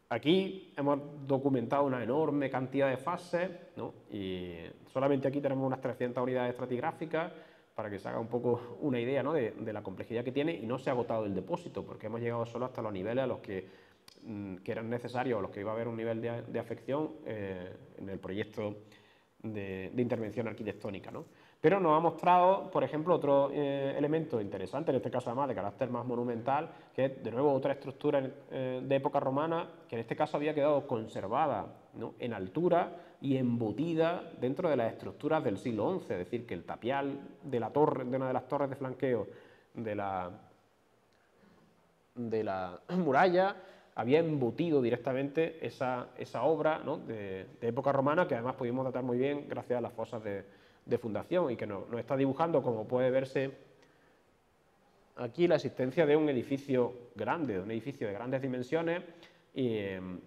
Aquí hemos documentado una enorme cantidad de fases, ¿no? Y solamente aquí tenemos unas 300 unidades estratigráficas para que se haga un poco una idea, ¿no? de la complejidad que tiene, y no se ha agotado el depósito porque hemos llegado solo hasta los niveles a los que eran necesarios, a los que iba a haber un nivel de afección en el proyecto de intervención arquitectónica, ¿no? Pero nos ha mostrado, por ejemplo, otro elemento interesante, en este caso además de carácter más monumental, que es de nuevo otra estructura de época romana, que en este caso había quedado conservada, ¿no? En altura y embutida dentro de las estructuras del siglo XI, es decir, que el tapial de la torre, de una de las torres de flanqueo de la muralla, había embutido directamente esa obra, ¿no? de época romana, que además pudimos datar muy bien gracias a las fosas de fundación, y que nos está dibujando, como puede verse aquí, la existencia de un edificio grande, de un edificio de grandes dimensiones, y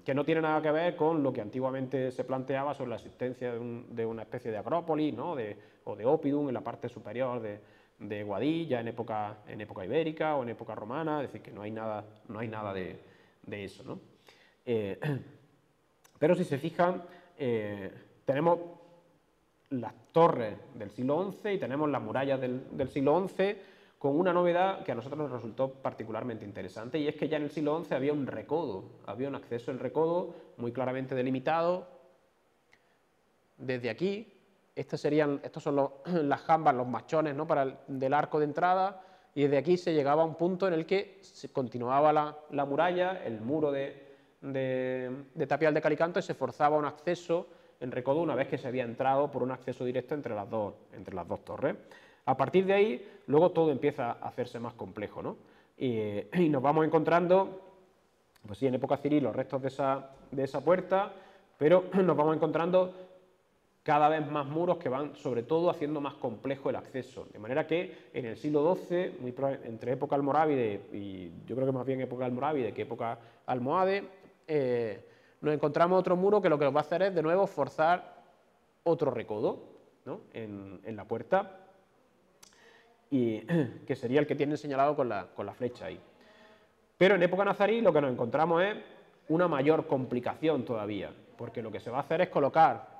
que no tiene nada que ver con lo que antiguamente se planteaba sobre la existencia de una especie de acrópolis, ¿no? o de oppidum en la parte superior de Guadix, ya en época ibérica o en época romana, es decir, que no hay nada de eso, ¿no? Pero si se fijan, tenemos las torres del siglo XI y tenemos las murallas del siglo XI, con una novedad que a nosotros nos resultó particularmente interesante, y es que ya en el siglo XI había un recodo, había un acceso en recodo muy claramente delimitado. Desde aquí, estos son las jambas, los machones, ¿no? del arco de entrada, y desde aquí se llegaba a un punto en el que se continuaba la muralla, el muro de tapial de calicanto, y se forzaba un acceso en recodo una vez que se había entrado por un acceso directo entre las dos torres. A partir de ahí, luego todo empieza a hacerse más complejo, ¿no? Y nos vamos encontrando, pues sí, en época civil los restos de esa puerta, pero nos vamos encontrando cada vez más muros que van, sobre todo, haciendo más complejo el acceso. De manera que en el siglo XII, entre época almorávide y yo creo que más bien época almorávide que época almohade, nos encontramos otro muro que lo que nos va a hacer es, de nuevo, forzar otro recodo, ¿no? en la puerta, y que sería el que tienen señalado con la flecha ahí. Pero en época nazarí lo que nos encontramos es una mayor complicación todavía, porque lo que se va a hacer es colocar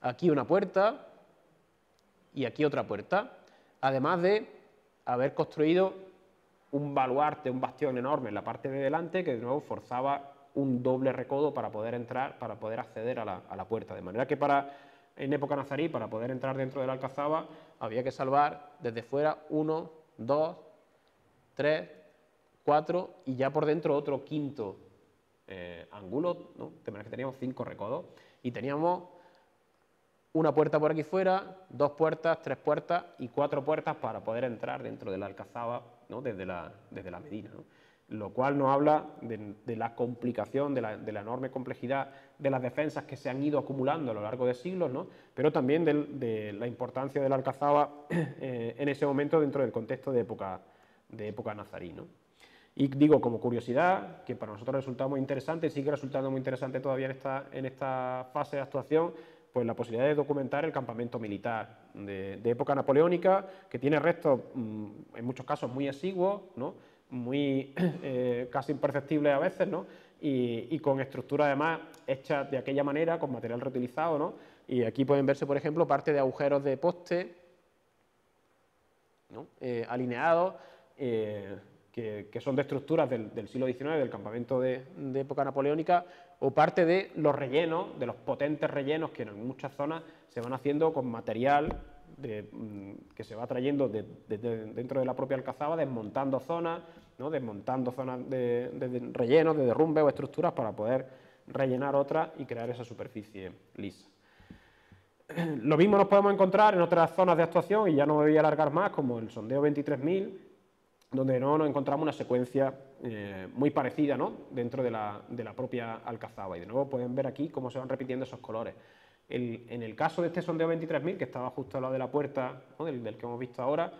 aquí una puerta, Y aquí otra puerta, además de haber construido un baluarte, un bastión enorme en la parte de delante que de nuevo forzaba un doble recodo para poder entrar, para poder acceder a la puerta. De manera que en época nazarí, para poder entrar dentro de la alcazaba, había que salvar desde fuera 1, 2, 3, 4 y ya por dentro otro quinto ángulo, ¿no? De manera que teníamos 5 recodos y teníamos una puerta por aquí fuera, 2 puertas, 3 puertas y 4 puertas para poder entrar dentro de la alcazaba, ¿no? desde la medina, ¿no? Lo cual nos habla de la complicación, de la enorme complejidad de las defensas que se han ido acumulando a lo largo de siglos, ¿no? Pero también de la importancia de la alcazaba en ese momento dentro del contexto de época nazarí, ¿no? Y digo, como curiosidad, que para nosotros resulta muy interesante, sigue resultando muy interesante todavía en esta fase de actuación, pues la posibilidad de documentar el campamento militar de época napoleónica, que tiene restos, en muchos casos, muy exiguos, ¿no? Muy casi imperceptibles a veces, ¿no? Y con estructuras además hechas de aquella manera, con material reutilizado, ¿no? Y aquí pueden verse, por ejemplo, parte de agujeros de poste, ¿no? Alineados, que son de estructuras del siglo XIX, del campamento de época napoleónica, o parte de los rellenos, de los potentes rellenos que en muchas zonas se van haciendo con material que se va trayendo dentro de la propia alcazaba, desmontando zonas, ¿no? Desmontando zonas de rellenos, de derrumbe o estructuras para poder rellenar otras y crear esa superficie lisa. Lo mismo nos podemos encontrar en otras zonas de actuación, y ya no me voy a alargar más, como el sondeo 23.000, donde no nos encontramos una secuencia muy parecida, ¿no? Dentro de la propia alcazaba. Y de nuevo pueden ver aquí cómo se van repitiendo esos colores. En el caso de este sondeo 23.000, que estaba justo al lado de la puerta, ¿no? del que hemos visto ahora,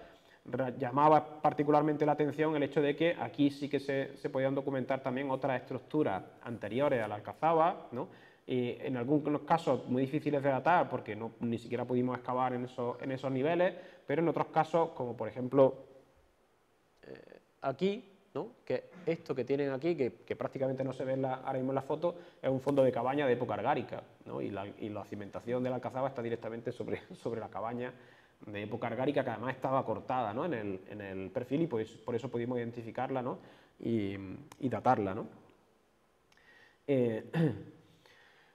llamaba particularmente la atención el hecho de que aquí sí que se podían documentar también otras estructuras anteriores a la alcazaba, ¿no? Y en algunos casos muy difíciles de datar porque ni siquiera pudimos excavar en esos niveles, pero en otros casos, como por ejemplo aquí, ¿no? Que esto que tienen aquí, que prácticamente no se ve ahora mismo en la foto, es un fondo de cabaña de época argárica, ¿no? Y la cimentación de la alcazaba está directamente sobre la cabaña de época argárica, que además estaba cortada, ¿no? en el perfil, y por eso pudimos identificarla, ¿no? y datarla, ¿no?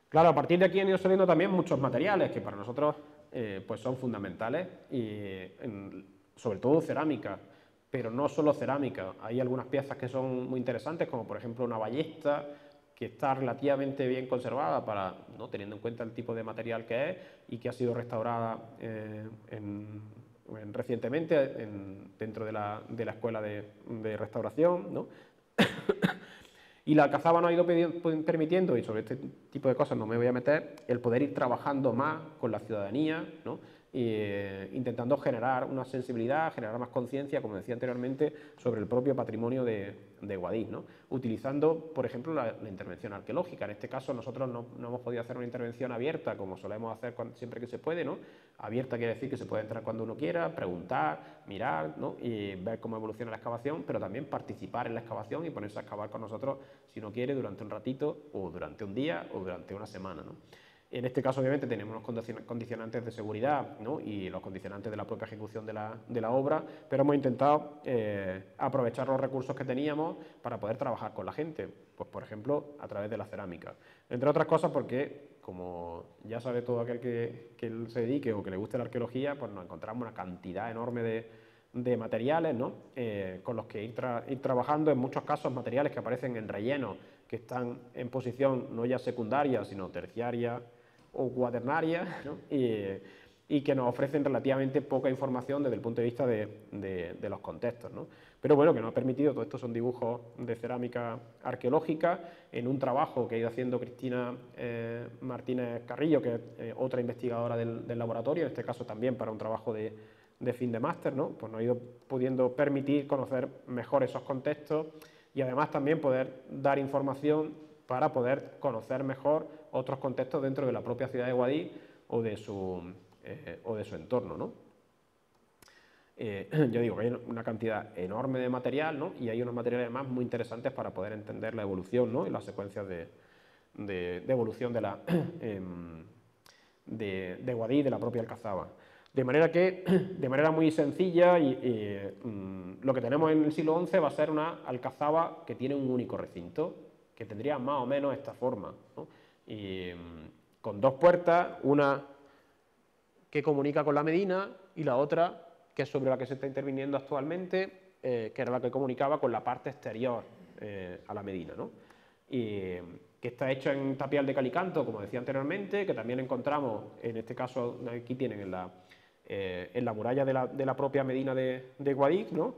Claro, a partir de aquí han ido saliendo también muchos materiales que para nosotros pues son fundamentales, sobre todo cerámica, pero no solo cerámica. Hay algunas piezas que son muy interesantes, como por ejemplo una ballesta, que está relativamente bien conservada, ¿no? Teniendo en cuenta el tipo de material que es, y que ha sido restaurada recientemente dentro de la escuela de restauración, ¿no? Y la alcazaba nos ha ido permitiendo, y sobre este tipo de cosas no me voy a meter, el poder ir trabajando más con la ciudadanía, ¿no? Intentando generar una sensibilidad, generar más conciencia, como decía anteriormente, sobre el propio patrimonio de Guadix, ¿no? Utilizando, por ejemplo, la intervención arqueológica. En este caso nosotros no hemos podido hacer una intervención abierta, como solemos hacer siempre que se puede, ¿no? Abierta quiere decir que se puede entrar cuando uno quiera, preguntar, mirar, ¿no? Y ver cómo evoluciona la excavación, pero también participar en la excavación y ponerse a excavar con nosotros, si uno quiere, durante un ratito, o durante un día, o durante una semana, ¿no? En este caso, obviamente, tenemos unos condicionantes de seguridad, ¿no? Y los condicionantes de la propia ejecución de la obra, pero hemos intentado aprovechar los recursos que teníamos para poder trabajar con la gente, pues por ejemplo, a través de la cerámica. Entre otras cosas porque, como ya sabe todo aquel que se dedique o que le guste la arqueología, pues nos encontramos una cantidad enorme de materiales, ¿no? Con los que ir trabajando, en muchos casos materiales que aparecen en rellenos, que están en posición no ya secundaria, sino terciaria o cuaternaria, ¿no? Y que nos ofrecen relativamente poca información desde el punto de vista de los contextos, ¿no? Pero bueno, que nos ha permitido, todo esto son dibujos de cerámica arqueológica, en un trabajo que ha ido haciendo Cristina Martínez Carrillo, que es otra investigadora del laboratorio, en este caso también para un trabajo de fin de máster, ¿no? Pues nos ha ido pudiendo permitir conocer mejor esos contextos y además también poder dar información para poder conocer mejor otros contextos dentro de la propia ciudad de Guadix o de su entorno, ¿no? Yo digo que hay una cantidad enorme de material, ¿no? Y hay unos materiales además muy interesantes para poder entender la evolución, ¿no? Y las secuencias de evolución de Guadix, de la propia alcazaba. De manera que, de manera muy sencilla, lo que tenemos en el siglo XI va a ser una alcazaba que tiene un único recinto, que tendría más o menos esta forma, ¿no? Con dos puertas, una que comunica con la Medina y la otra, que es sobre la que se está interviniendo actualmente, que era la que comunicaba con la parte exterior a la Medina, ¿no? Que está hecha en tapial de calicanto, como decía anteriormente, que también encontramos, en este caso aquí tienen en la muralla de la propia Medina de Guadix, ¿no?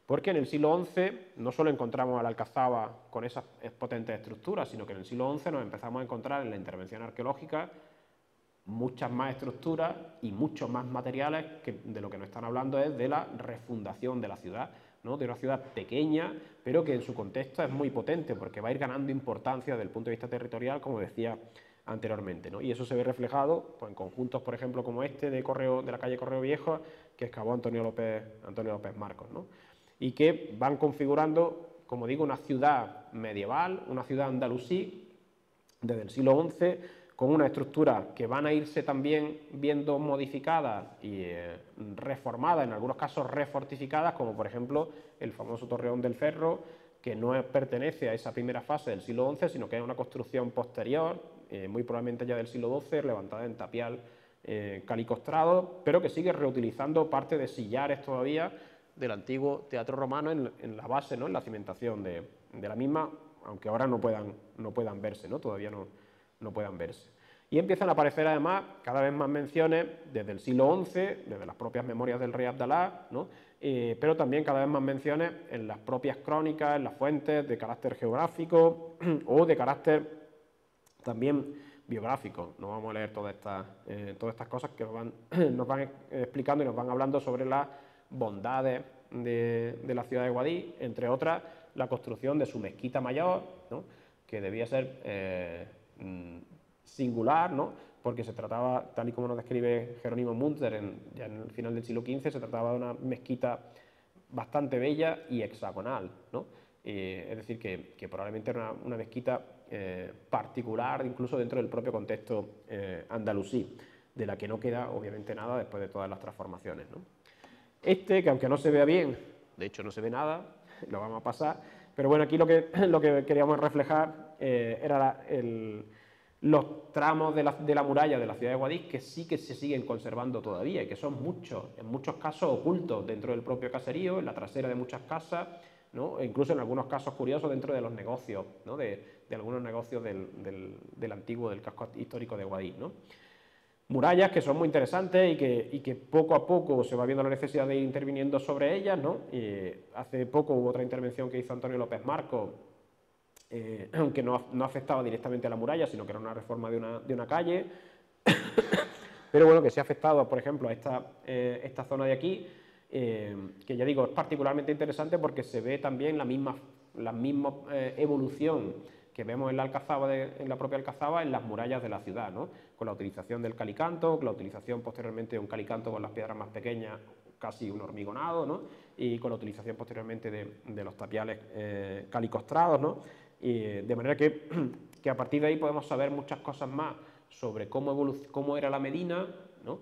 Porque en el siglo XI no solo encontramos a la alcazaba con esas potentes estructuras, sino que en el siglo XI nos empezamos a encontrar en la intervención arqueológica muchas más estructuras y muchos más materiales que de lo que nos están hablando es de la refundación de la ciudad, ¿no? De una ciudad pequeña, pero que en su contexto es muy potente porque va a ir ganando importancia desde el punto de vista territorial, como decía anteriormente, ¿no? Y eso se ve reflejado pues, en conjuntos, por ejemplo, como este de la calle Correo Viejo, que excavó Antonio López Marcos, ¿no? Y que van configurando, como digo, una ciudad medieval, una ciudad andalusí desde el siglo XI, con una estructura que van a irse también viendo modificadas y reformadas, en algunos casos refortificadas, como por ejemplo el famoso Torreón del Ferro, que no pertenece a esa primera fase del siglo XI, sino que es una construcción posterior, muy probablemente ya del siglo XII, levantada en tapial calicostrado, pero que sigue reutilizando parte de sillares todavía del antiguo teatro romano en la base, ¿no? En la cimentación de la misma, aunque ahora no puedan verse, ¿no? Todavía no puedan verse. Y empiezan a aparecer además cada vez más menciones desde el siglo XI, desde las propias memorias del rey Abdalá, ¿no? Pero también cada vez más menciones en las propias crónicas, en las fuentes de carácter geográfico o de carácter también biográfico. No vamos a leer todas estas cosas que nos van explicando y nos van hablando sobre las bondades de la ciudad de Guadix, entre otras la construcción de su mezquita mayor, ¿no? Que debía ser singular, ¿no? Porque se trataba, tal y como nos describe Jerónimo Munter ya en el final del siglo XV, se trataba de una mezquita bastante bella y hexagonal, ¿no? Es decir, que probablemente era una mezquita particular, incluso dentro del propio contexto andalusí, de la que no queda obviamente nada después de todas las transformaciones, ¿no? Que aunque no se vea bien, de hecho no se ve nada, lo vamos a pasar, pero bueno, aquí lo que queríamos reflejar era los tramos de la muralla de la ciudad de Guadix que sí que se siguen conservando todavía y que son muchos, en muchos casos ocultos dentro del propio caserío, en la trasera de muchas casas, ¿no? E incluso en algunos casos curiosos dentro de los negocios, ¿no? de algunos negocios del antiguo, del casco histórico de Guadix, ¿no? Murallas que son muy interesantes y que poco a poco se va viendo la necesidad de ir interviniendo sobre ellas, ¿no? Hace poco hubo otra intervención que hizo Antonio López Marcos, aunque no afectaba directamente a la muralla, sino que era una reforma de una calle, pero bueno, que sí ha afectado, por ejemplo, a esta zona de aquí, que ya digo, es particularmente interesante porque se ve también la misma evolución que vemos en la propia Alcazaba, en las murallas de la ciudad, ¿no? Con la utilización del calicanto, con la utilización posteriormente de un calicanto con las piedras más pequeñas, casi un hormigonado, ¿no? Y con la utilización posteriormente de los tapiales calicostrados, ¿no? De manera que a partir de ahí podemos saber muchas cosas más sobre cómo era la Medina, ¿no?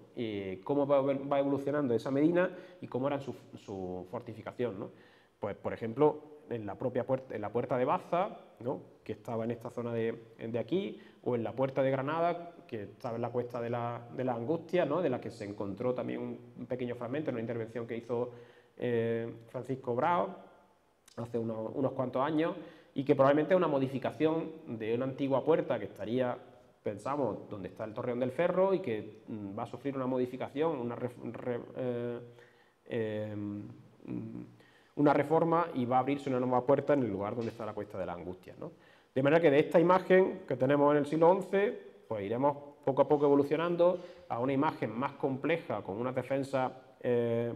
Cómo va evolucionando esa Medina y cómo era su fortificación, ¿no? Pues, por ejemplo, en la puerta de Baza, ¿no? Que estaba en esta zona de aquí, o en la puerta de Granada, que estaba en la cuesta de la Angustia, ¿no? De la que se encontró también un pequeño fragmento en una intervención que hizo Francisco Brao hace unos cuantos años, y que probablemente es una modificación de una antigua puerta que estaría, pensamos, donde está el Torreón del Ferro y que va a sufrir una modificación, una reforma y va a abrirse una nueva puerta en el lugar donde está la cuesta de la Angustia, ¿no? De manera que de esta imagen que tenemos en el siglo XI, pues iremos poco a poco evolucionando a una imagen más compleja, con unas defensas,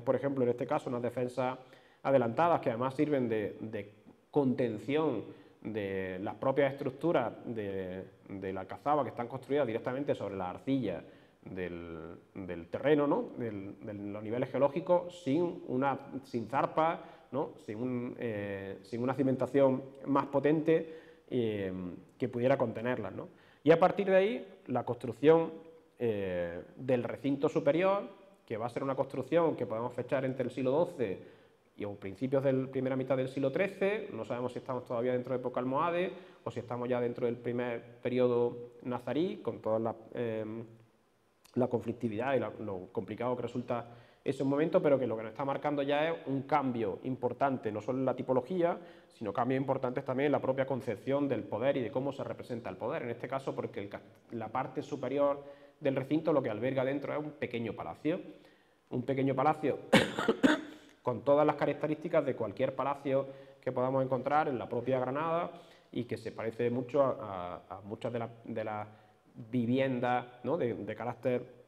por ejemplo, en este caso, unas defensas adelantadas que además sirven de contención de las propias estructuras de la Alcazaba, que están construidas directamente sobre la arcilla del terreno, ¿no? de los niveles geológicos, sin zarpa, ¿no? sin una cimentación más potente que pudiera contenerlas, ¿no? Y a partir de ahí, la construcción del recinto superior, que va a ser una construcción que podemos fechar entre el siglo XII y o principios de la primera mitad del siglo XIII. No sabemos si estamos todavía dentro de época almohade o si estamos ya dentro del primer periodo nazarí, con toda la conflictividad y lo complicado que resulta ese momento, pero que lo que nos está marcando ya es un cambio importante, no solo en la tipología, sino cambios importantes también en la propia concepción del poder y de cómo se representa el poder. En este caso, porque la parte superior del recinto lo que alberga dentro es un pequeño palacio con todas las características de cualquier palacio que podamos encontrar en la propia Granada y que se parece mucho a muchas de las viviendas, ¿no?, de carácter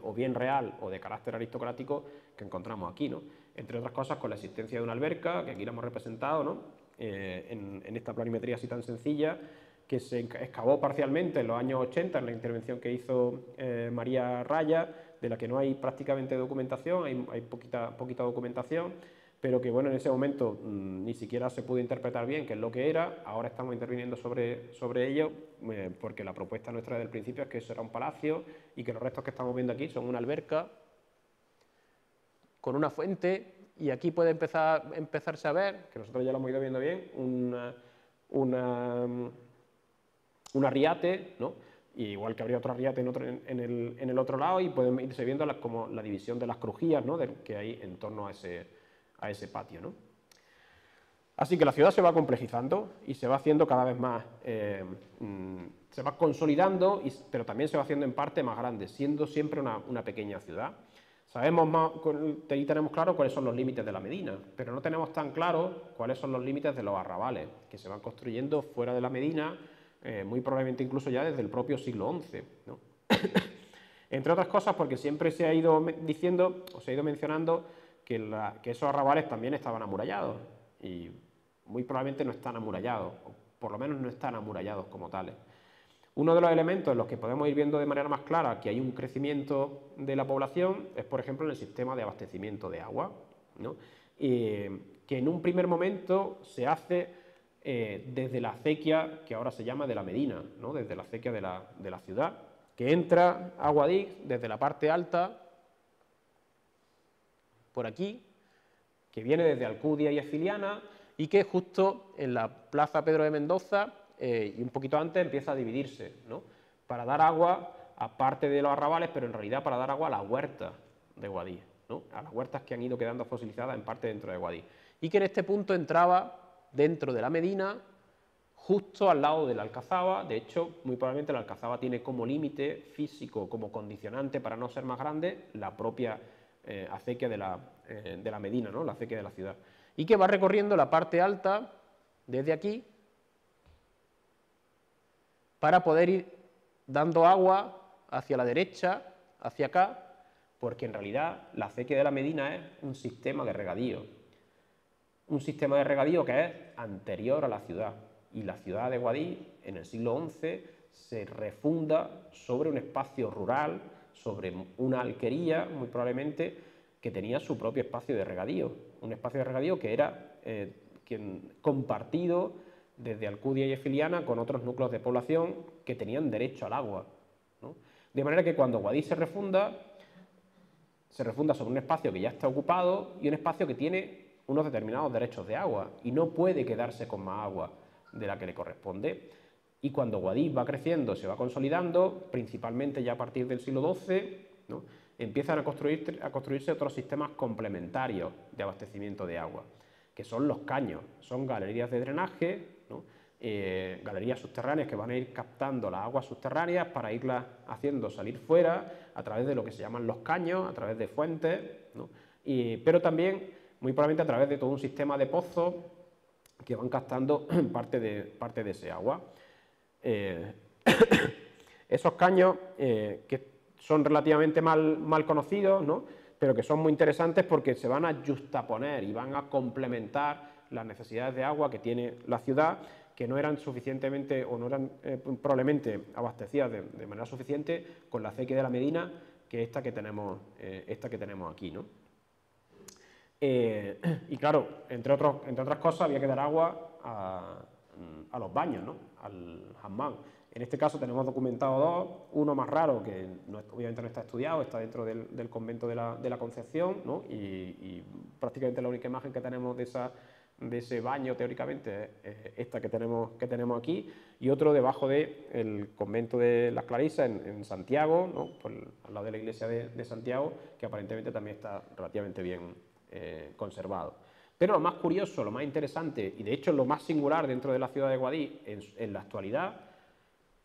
o bien real o de carácter aristocrático que encontramos aquí, ¿no? Entre otras cosas con la existencia de una alberca, que aquí la hemos representado, ¿no?, en esta planimetría así tan sencilla, que se excavó parcialmente en los años 80 en la intervención que hizo María Raya, de la que no hay prácticamente documentación, hay poquita documentación, pero que bueno, en ese momento ni siquiera se pudo interpretar bien qué es lo que era. Ahora estamos interviniendo sobre ello, porque la propuesta nuestra desde el principio es que eso era un palacio y que los restos que estamos viendo aquí son una alberca con una fuente, y aquí puede empezarse a ver, que nosotros ya lo hemos ido viendo bien, un arriate, ¿no? Y igual que habría otro arriate en el otro lado, y pueden irse viendo como la división de las crujías, ¿no?, que hay en torno a ese patio, ¿no? Así que la ciudad se va complejizando y se va haciendo cada vez más, se va consolidando, pero también se va haciendo en parte más grande, siendo siempre una pequeña ciudad. Sabemos más, ahí tenemos claro cuáles son los límites de la Medina, pero no tenemos tan claro cuáles son los límites de los arrabales, que se van construyendo fuera de la Medina, muy probablemente incluso ya desde el propio siglo XI, ¿no? Entre otras cosas porque siempre se ha ido diciendo, o se ha ido mencionando, que esos arrabales también estaban amurallados, y muy probablemente no están amurallados, o por lo menos no están amurallados como tales. Uno de los elementos en los que podemos ir viendo de manera más clara que hay un crecimiento de la población es, por ejemplo, en el sistema de abastecimiento de agua, ¿no?, que en un primer momento se hace desde la acequia que ahora se llama de la Medina, ¿no?, desde la acequia de la ciudad, que entra a Guadix desde la parte alta, por aquí, que viene desde Alcudia y Esfiliana, y que justo en la plaza Pedro de Mendoza y un poquito antes empieza a dividirse, ¿no?, para dar agua, aparte de los arrabales, pero en realidad para dar agua a las huertas de Guadix, ¿no?, a las huertas que han ido quedando fosilizadas en parte dentro de Guadix, y que en este punto entraba dentro de la Medina, justo al lado de la Alcazaba. De hecho, muy probablemente la Alcazaba tiene como límite físico, como condicionante para no ser más grande, la propia acequia de la Medina, ¿no?, la acequia de la ciudad, y que va recorriendo la parte alta desde aquí para poder ir dando agua hacia la derecha, hacia acá, porque en realidad la acequia de la Medina es un sistema de regadío que es anterior a la ciudad, y la ciudad de Guadix en el siglo XI se refunda sobre un espacio rural, sobre una alquería, muy probablemente, que tenía su propio espacio de regadío, un espacio de regadío que era compartido desde Alcudia y Esfiliana con otros núcleos de población que tenían derecho al agua, ¿no? De manera que cuando Guadix se refunda sobre un espacio que ya está ocupado y un espacio que tiene unos determinados derechos de agua y no puede quedarse con más agua de la que le corresponde. Y cuando Guadix va creciendo, se va consolidando, principalmente ya a partir del siglo XII, ¿no?, empiezan a construirse otros sistemas complementarios de abastecimiento de agua, que son los caños, son galerías de drenaje, ¿no?, galerías subterráneas que van a ir captando las aguas subterráneas para irlas haciendo salir fuera a través de lo que se llaman los caños, a través de fuentes, ¿no?, pero también muy probablemente a través de todo un sistema de pozos que van captando parte de ese agua. Esos caños que son relativamente mal conocidos, ¿no?, pero que son muy interesantes porque se van a justaponer y van a complementar las necesidades de agua que tiene la ciudad, que no eran suficientemente o no eran probablemente abastecidas de manera suficiente con la acequia de la Medina, que es esta que tenemos aquí, ¿no? Y claro, entre otras cosas, había que dar agua a los baños, ¿no? Al hammam. En este caso tenemos documentado dos, uno más raro que obviamente no está estudiado, está dentro del convento de la Concepción, ¿no? y prácticamente la única imagen que tenemos de ese baño teóricamente es esta que tenemos aquí, y otro debajo del convento de las Clarisas en Santiago, ¿no? Al lado de la iglesia de Santiago, que aparentemente también está relativamente bien conservado. Pero lo más curioso, lo más interesante y de hecho lo más singular dentro de la ciudad de Guadix en la actualidad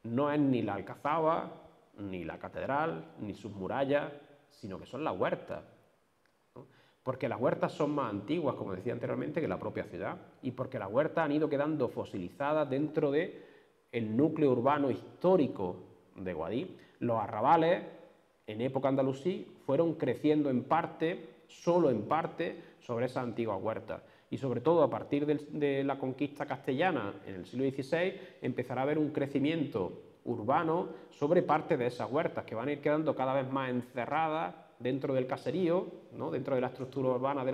no es ni la alcazaba, ni la catedral, ni sus murallas, sino que son las huertas, ¿no? Porque las huertas son más antiguas, como decía anteriormente, que la propia ciudad, y porque las huertas han ido quedando fosilizadas dentro del núcleo urbano histórico de Guadix. Los arrabales, en época andalusí, fueron creciendo en parte, solo en parte, sobre esas antiguas huertas. Y sobre todo a partir de la conquista castellana en el siglo XVI empezará a haber un crecimiento urbano sobre parte de esas huertas que van a ir quedando cada vez más encerradas dentro del caserío, ¿no? Dentro de la estructura urbana de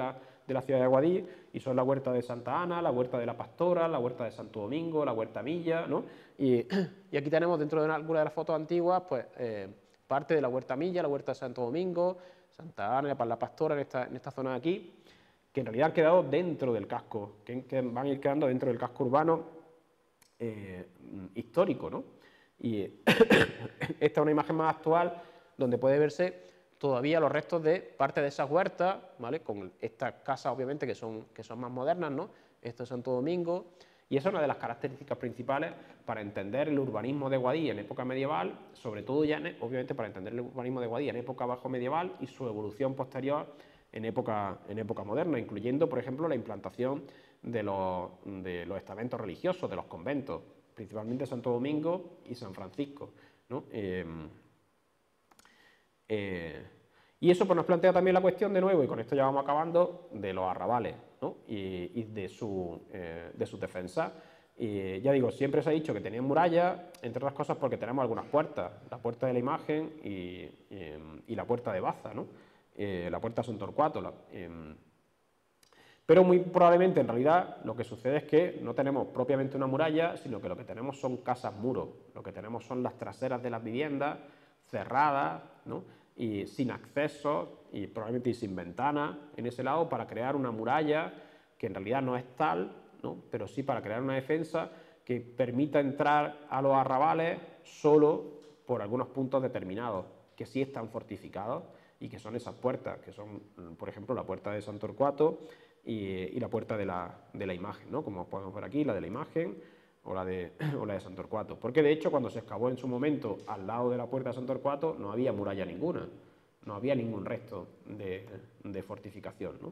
la ciudad de Guadix, y son la huerta de Santa Ana, la huerta de la Pastora, la huerta de Santo Domingo, la huerta Milla, ¿no? Y aquí tenemos dentro de algunas de las fotos antiguas pues parte de la huerta Milla, la huerta de Santo Domingo, Santa Ana, la Pastora en esta zona de aquí, que en realidad han quedado dentro del casco, que van a ir quedando dentro del casco urbano histórico, ¿no? Y esta es una imagen más actual donde puede verse todavía los restos de parte de esas huertas, ¿vale? Con estas casas obviamente que son más modernas, ¿no? Esto es Santo Domingo, y esa es una de las características principales para entender el urbanismo de Guadix en época medieval, sobre todo ya obviamente para entender el urbanismo de Guadix en época bajo medieval y su evolución posterior en época moderna, incluyendo, por ejemplo, la implantación de los estamentos religiosos, de los conventos, principalmente Santo Domingo y San Francisco, ¿no? Y eso pues, nos plantea también la cuestión, de nuevo, y con esto ya vamos acabando, de los arrabales, ¿no? y de sus defensas. Ya digo, siempre se ha dicho que tenían murallas, entre otras cosas porque tenemos algunas puertas, la puerta de la imagen y la puerta de Baza, ¿no? La puerta de Son Torcuato. Pero muy probablemente, en realidad, lo que sucede es que no tenemos propiamente una muralla, sino que lo que tenemos son casas muros, lo que tenemos son las traseras de las viviendas cerradas, ¿no? Y sin acceso y probablemente sin ventanas en ese lado, para crear una muralla que en realidad no es tal, ¿no? Pero sí para crear una defensa que permita entrar a los arrabales solo por algunos puntos determinados, que sí están fortificados, y que son esas puertas, que son, por ejemplo, la puerta de San Torcuato y la puerta de la imagen, ¿no? Como podemos ver aquí, la de la imagen o la de San Torcuato. Porque de hecho, cuando se excavó en su momento al lado de la puerta de San Torcuato, no había muralla ninguna, no había ningún resto de fortificación, ¿no?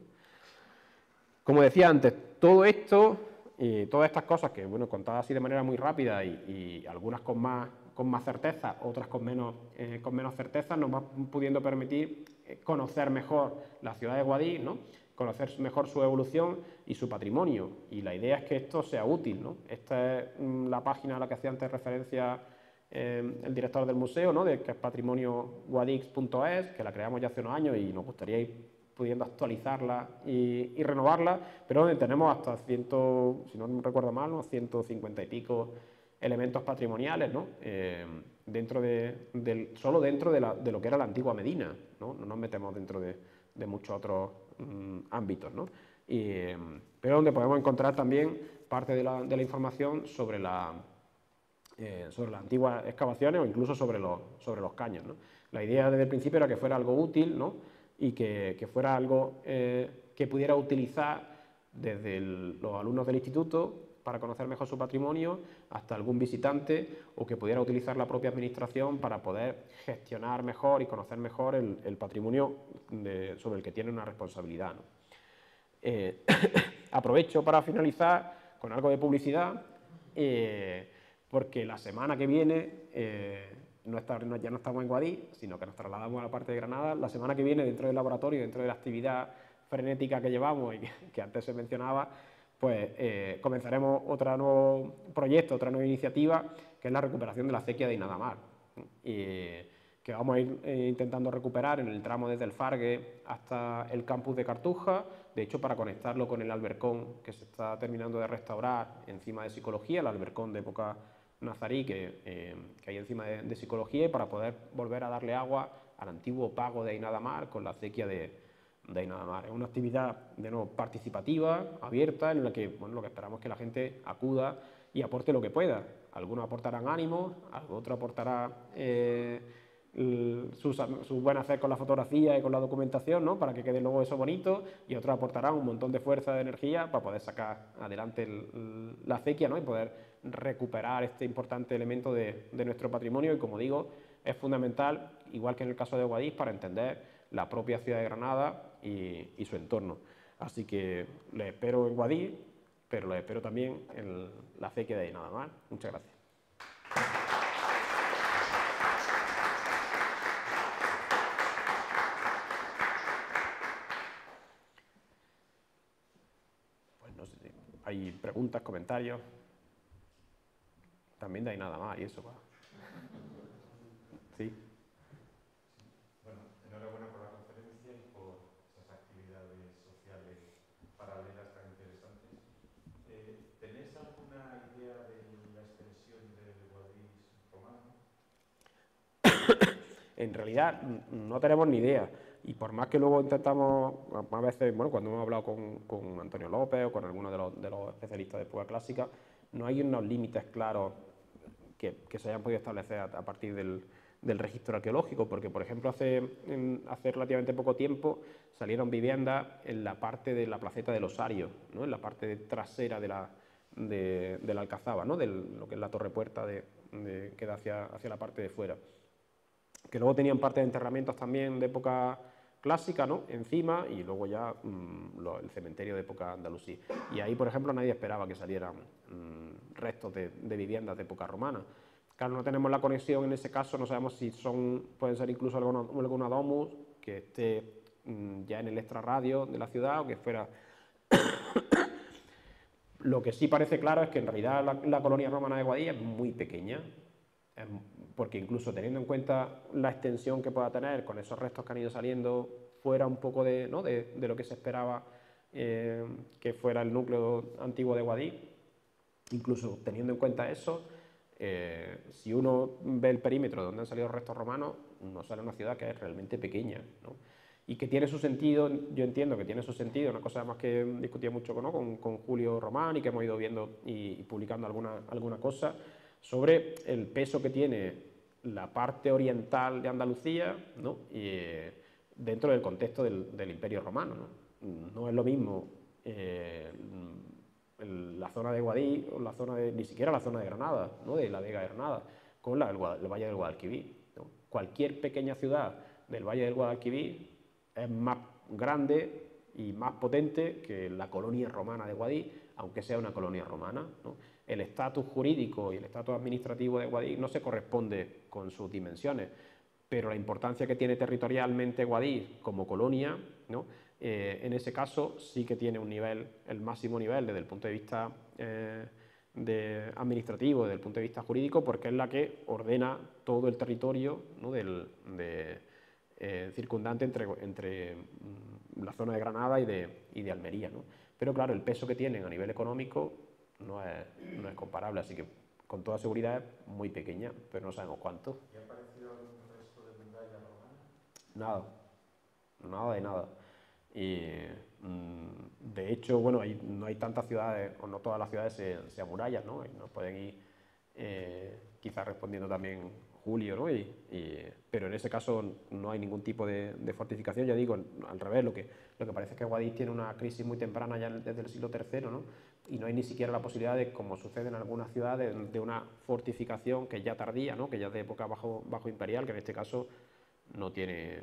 Como decía antes, todo esto, todas estas cosas que, bueno, contadas así de manera muy rápida y algunas con más certeza, otras con menos certeza, nos van pudiendo permitir conocer mejor la ciudad de Guadix, ¿no? Conocer mejor su evolución y su patrimonio, y la idea es que esto sea útil, ¿no? Esta es la página a la que hacía antes referencia el director del museo, ¿no? Que es patrimonioguadix.es, que la creamos ya hace unos años y nos gustaría ir pudiendo actualizarla y renovarla, pero donde tenemos hasta si no recuerdo mal, unos 150 y pico elementos patrimoniales, ¿no? Solo dentro de lo que era la antigua Medina, ¿no? No nos metemos dentro de muchos otros ámbitos, ¿no? Pero donde podemos encontrar también parte de la información sobre las antiguas excavaciones o incluso sobre los caños, ¿no? La idea desde el principio era que fuera algo útil, ¿no? Y que fuera algo que pudiera utilizar desde los alumnos del instituto para conocer mejor su patrimonio, hasta algún visitante, o que pudiera utilizar la propia administración para poder gestionar mejor y conocer mejor el patrimonio sobre el que tiene una responsabilidad, ¿no? Aprovecho para finalizar con algo de publicidad, porque la semana que viene ya no estamos en Guadix, sino que nos trasladamos a la parte de Granada. La semana que viene, dentro del laboratorio, dentro de la actividad frenética que llevamos y que antes se mencionaba, pues comenzaremos otro nuevo proyecto, otra nueva iniciativa, que es la recuperación de la acequia de Inadamar. que vamos a ir intentando recuperar en el tramo desde el Fargue hasta el campus de Cartuja, de hecho para conectarlo con el Albercón que se está terminando de restaurar encima de Psicología, el Albercón de época nazarí que hay encima de Psicología, y para poder volver a darle agua al antiguo pago de Ainadamar con la acequia de Ainadamar. Es una actividad de nuevo participativa, abierta, en la que bueno, lo que esperamos es que la gente acuda y aporte lo que pueda. Algunos aportarán ánimos, otro aportará su buen hacer con la fotografía y con la documentación, ¿no? Para que quede luego eso bonito, y otros aportarán un montón de fuerza, de energía para poder sacar adelante la acequia, ¿no? Y poder recuperar este importante elemento de nuestro patrimonio, y como digo, es fundamental, igual que en el caso de Guadix, para entender la propia ciudad de Granada y su entorno. Así que les espero en Guadix, pero les espero también en la acequia de Ainadamar. Muchas gracias. Pues no sé si hay preguntas, comentarios. También de Ainadamar y eso va. Sí. Bueno, enhorabuena por la conferencia y por esas actividades sociales paralelas tan interesantes. ¿Tenéis alguna idea de la extensión del Guadix romano? En realidad no tenemos ni idea, y por más que luego intentamos, a veces, bueno, cuando hemos hablado con Antonio López o con algunos de los especialistas de época clásica, no hay unos límites claros que se hayan podido establecer a partir del registro arqueológico, porque por ejemplo hace relativamente poco tiempo salieron viviendas en la parte de la placeta del Osario, ¿no? En la parte trasera de la Alcazaba, ¿no? De lo que es la torre puerta que da hacia la parte de fuera, que luego tenían parte de enterramientos también de época clásica, ¿no? Encima, y luego ya el cementerio de época andalusí. Y ahí, por ejemplo, nadie esperaba que salieran restos de viviendas de época romana. Claro, no tenemos la conexión en ese caso, no sabemos si pueden ser incluso alguna domus que esté ya en el extrarradio de la ciudad, o que fuera... Lo que sí parece claro es que en realidad la colonia romana de Guadix es muy pequeña, porque incluso teniendo en cuenta la extensión que pueda tener con esos restos que han ido saliendo fuera un poco de lo que se esperaba que fuera el núcleo antiguo de Guadix, incluso teniendo en cuenta eso, si uno ve el perímetro donde han salido restos romanos, nos sale una ciudad que es realmente pequeña, ¿no? Y que tiene su sentido, yo entiendo que tiene su sentido, una cosa más que discutía mucho con Julio Román, y que hemos ido viendo y publicando alguna cosa, sobre el peso que tiene la parte oriental de Andalucía, ¿no? Y, dentro del contexto del Imperio Romano, ¿no? No es lo mismo la zona de Guadix, o ni siquiera la zona de Granada, ¿no? De la Vega de Granada, con el Valle del Guadalquivir, ¿no? Cualquier pequeña ciudad del Valle del Guadalquivir es más grande y más potente que la colonia romana de Guadix, aunque sea una colonia romana, ¿no? El estatus jurídico y el estatus administrativo de Guadix no se corresponde con sus dimensiones, pero la importancia que tiene territorialmente Guadix como colonia, ¿no? En ese caso sí que tiene el máximo nivel desde el punto de vista administrativo, desde el punto de vista jurídico, porque es la que ordena todo el territorio, ¿no? Circundante entre la zona de Granada y de Almería, ¿no? Pero claro, el peso que tienen a nivel económico no es comparable, así que con toda seguridad es muy pequeña, pero no sabemos cuánto. ¿Y ha aparecido algún resto de muralla romana? Nada de nada. Y de hecho, bueno, no hay tantas ciudades, o no todas las ciudades se amurallan, ¿no? Y nos pueden ir quizás respondiendo también Julio, ¿no? Pero en ese caso no hay ningún tipo de fortificación, ya digo, al revés, lo que parece es que Guadix tiene una crisis muy temprana ya desde el siglo III, ¿no? Y no hay ni siquiera la posibilidad de, como sucede en algunas ciudades, de una fortificación que ya tardía, ¿no? Que ya es de época bajo imperial, que en este caso no tiene...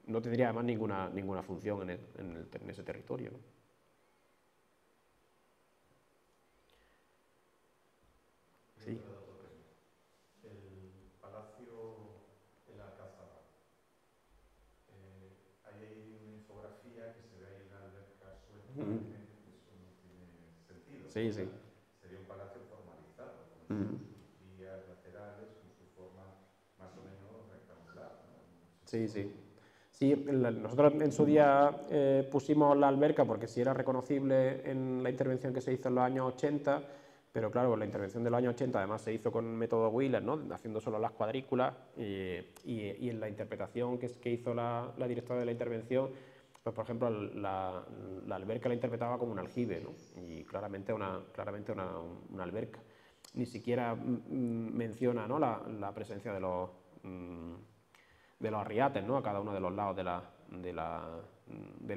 no tendría además ninguna función en ese territorio, ¿no? Sí. El Palacio de la Alcazaba. Hay una infografía que se ve ahí en la alberca suelta, eso no tiene sentido. Sí, sí. Sería un palacio formalizado, con sus vías laterales, con su forma más o menos Sí, sí. Sí, nosotros en su día pusimos la alberca porque sí era reconocible en la intervención que se hizo en los años 80, pero claro, la intervención de los años 80 además se hizo con método Wheeler, ¿no? Haciendo solo las cuadrículas y en la interpretación que hizo la directora de la intervención, pues por ejemplo la alberca la interpretaba como un aljibe, ¿no? Y claramente una alberca. Ni siquiera menciona, ¿no? la presencia de los arriates, ¿no? A cada uno de los lados de la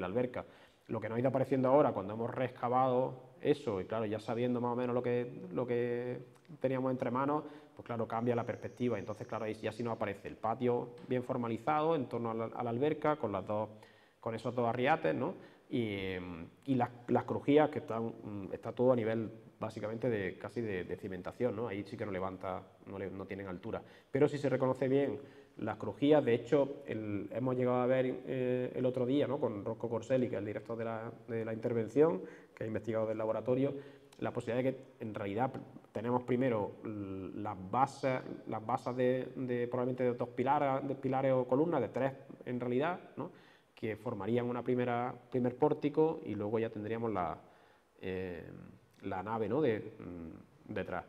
alberca. Lo que nos ha ido apareciendo ahora, cuando hemos reexcavado eso, y claro, ya sabiendo más o menos lo que teníamos entre manos, pues claro, cambia la perspectiva. Entonces, claro, ahí ya sí nos aparece el patio bien formalizado en torno a la alberca, con esos dos arriates, ¿no? Y las crujías, que está todo a nivel básicamente casi de cimentación, ¿no? Ahí sí que no levanta, no tienen altura. Pero si se reconoce bien las crujías, de hecho, hemos llegado a ver el otro día, ¿no? Con Rocco Corselli, que es el director de la intervención, que ha investigado del laboratorio, la posibilidad de que en realidad tenemos primero las bases probablemente de dos pilares o columnas, de tres en realidad, ¿no? Que formarían una primer pórtico y luego ya tendríamos la nave, ¿no? Detrás.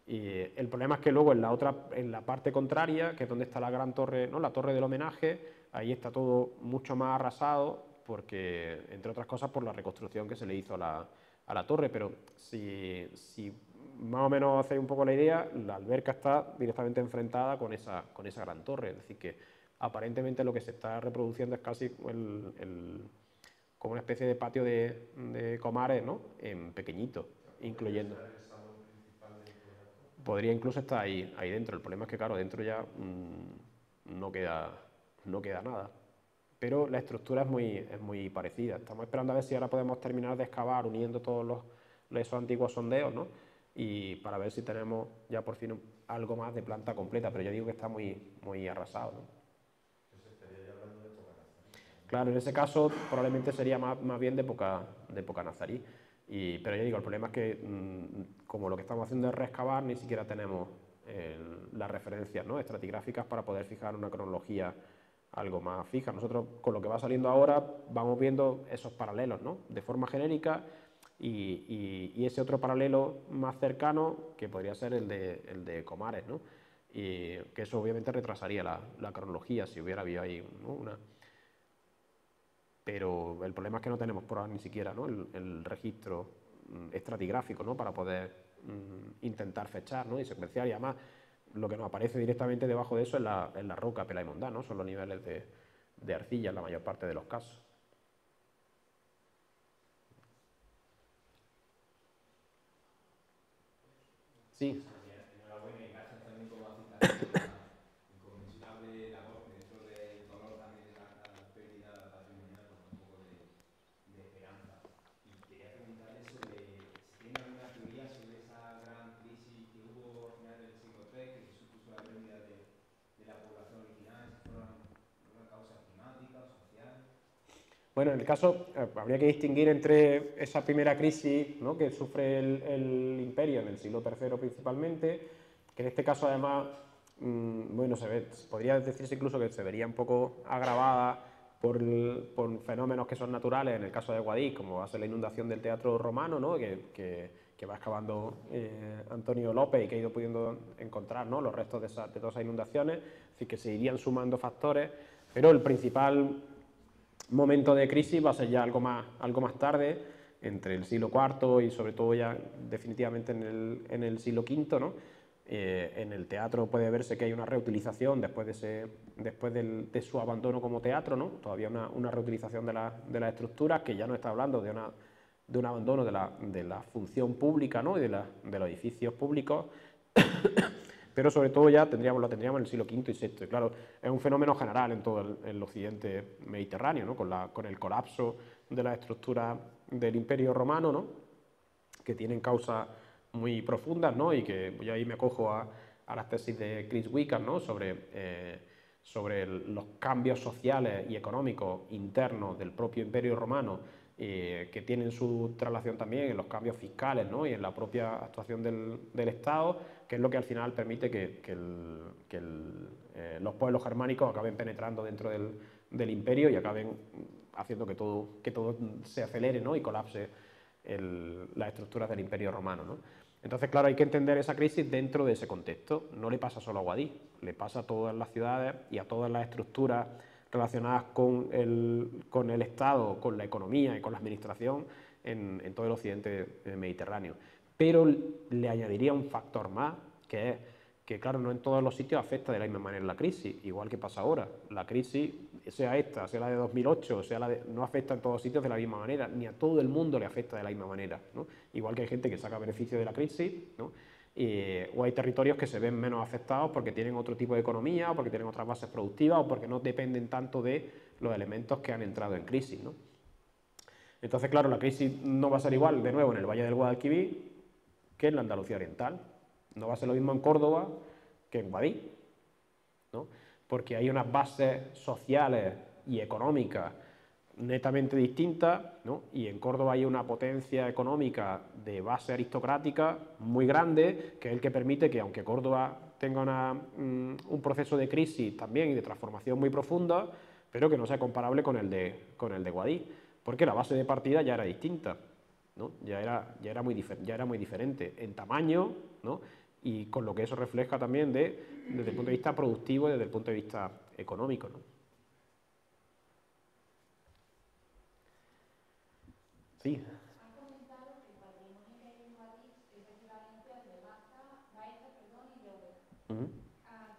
Y el problema es que luego en la parte contraria, que es donde está la gran torre, ¿no? La torre del homenaje, ahí está todo mucho más arrasado, porque, entre otras cosas, por la reconstrucción que se le hizo a la torre. Pero si más o menos hacéis un poco la idea, la alberca está directamente enfrentada con esa gran torre. Es decir, que aparentemente lo que se está reproduciendo es casi como una especie de patio de Comares, ¿no? En pequeñito, incluyendo. Podría incluso estar ahí dentro. El problema es que, claro, dentro ya no queda nada. Pero la estructura es muy parecida. Estamos esperando a ver si ahora podemos terminar de excavar uniendo todos esos antiguos sondeos, ¿no? Y para ver si tenemos ya por fin algo más de planta completa, pero yo digo que está muy, muy arrasado, ¿no? Entonces estaría ya hablando de época nazarí. Claro, en ese caso probablemente sería más bien de época nazarí. Pero ya digo, el problema es que como lo que estamos haciendo es reexcavar, ni siquiera tenemos las referencias, ¿no? Estratigráficas para poder fijar una cronología algo más fija. Nosotros con lo que va saliendo ahora vamos viendo esos paralelos, ¿no? De forma genérica y ese otro paralelo más cercano que podría ser el de Comares, ¿no? Y que eso obviamente retrasaría la cronología si hubiera habido ahí, ¿no? Pero el problema es que no tenemos por ahora ni siquiera, ¿no? el registro estratigráfico, ¿no? Para poder intentar fechar, ¿no? Y secuenciar. Y además lo que nos aparece directamente debajo de eso es la roca pelaimondá, ¿no? Son los niveles de arcilla en la mayor parte de los casos. Sí. Enhorabuena y gracias también por la inconmensurable labor dentro del dolor también de la pérdida patrimonial, con un poco de esperanza. Y quería preguntarle sobre si tiene alguna teoría sobre esa gran crisis que hubo a finales del siglo III, que se supuso la pérdida de la población original, si fueron una causa climática o social. Bueno, en el caso, habría que distinguir entre esa primera crisis, ¿no? Que sufre el imperio en el siglo III principalmente, que en este caso además, bueno, podría decirse incluso que se vería un poco agravada por fenómenos que son naturales, en el caso de Guadix, como va a ser la inundación del Teatro Romano, ¿no? que va excavando Antonio López y que ha ido pudiendo encontrar, ¿no? Los restos de todas esas inundaciones, es decir, que se irían sumando factores, pero el principal momento de crisis va a ser ya algo más tarde, entre el siglo IV y sobre todo ya definitivamente en el siglo V, ¿no? En el teatro puede verse que hay una reutilización después de su abandono como teatro, ¿no? Todavía una reutilización de las estructuras, que ya no está hablando de un abandono de la función pública, ¿no? Y de los edificios públicos, pero sobre todo ya lo tendríamos en el siglo V y VI. Y claro, es un fenómeno general en todo el occidente mediterráneo, ¿no? Con el colapso de la estructura del Imperio Romano, ¿no? Que tienen causas muy profundas, ¿no? Y que yo ahí me acojo a las tesis de Chris Wickham, ¿no? sobre los cambios sociales y económicos internos del propio Imperio Romano que tienen su traslación también en los cambios fiscales, ¿no? Y en la propia actuación del Estado, que es lo que al final permite que los pueblos germánicos acaben penetrando dentro del imperio y acaben haciendo que todo se acelere, ¿no? Y colapse las estructuras del imperio romano, ¿no? Entonces, claro, hay que entender esa crisis dentro de ese contexto. No le pasa solo a Guadix, le pasa a todas las ciudades y a todas las estructuras relacionadas con el Estado, con la economía y con la administración en todo el occidente mediterráneo. Pero le añadiría un factor más, que es que, claro, no en todos los sitios afecta de la misma manera la crisis, igual que pasa ahora. La crisis, sea esta, sea la de 2008, no afecta en todos sitios de la misma manera, ni a todo el mundo le afecta de la misma manera, ¿no? Igual que hay gente que saca beneficio de la crisis, ¿no? O hay territorios que se ven menos afectados porque tienen otro tipo de economía, o porque tienen otras bases productivas, o porque no dependen tanto de los elementos que han entrado en crisis, ¿no? Entonces, claro, la crisis no va a ser igual, de nuevo, en el Valle del Guadalquivir que en la Andalucía Oriental. No va a ser lo mismo en Córdoba que en Guadix, ¿no? Porque hay unas bases sociales y económicas netamente distintas, ¿no? Y en Córdoba hay una potencia económica de base aristocrática muy grande, que es el que permite que, aunque Córdoba tenga un proceso de crisis también y de transformación muy profunda, pero que no sea comparable con el de Guadix, porque la base de partida ya era distinta, ¿no? Ya era muy diferente en tamaño, ¿no? Y con lo que eso refleja también desde el punto de vista productivo y desde el punto de vista económico, ¿no? Sí. Han comentado que el patrimonio que hay en Guadix es equivalente al de Baeza, y de Úbeda.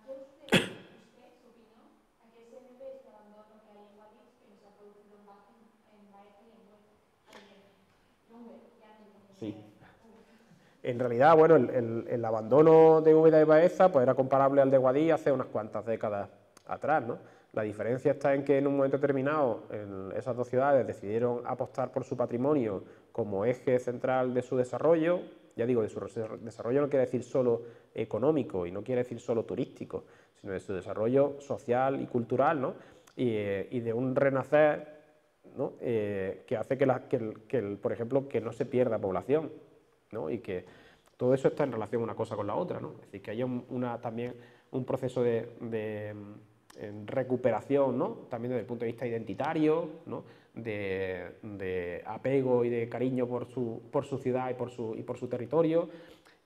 ¿Qué usted, su opinión, a qué se debe este abandono que hay en Guadix que no se ha producido en Baeza y en Úbeda? Sí. En realidad, bueno, el abandono de Úbeda y Baeza pues era comparable al de Guadix hace unas cuantas décadas atrás, ¿no? La diferencia está en que en un momento determinado esas dos ciudades decidieron apostar por su patrimonio como eje central de su desarrollo. Ya digo, de su desarrollo no quiere decir solo económico y no quiere decir solo turístico, sino de su desarrollo social y cultural, ¿no? Y de un renacer, ¿no? Que hace por ejemplo, que no se pierda población, ¿no? Y que todo eso está en relación una cosa con la otra, ¿no? Es decir, que haya también un proceso de recuperación, ¿no? También desde el punto de vista identitario, ¿no? De apego y de cariño por su ciudad y por su territorio,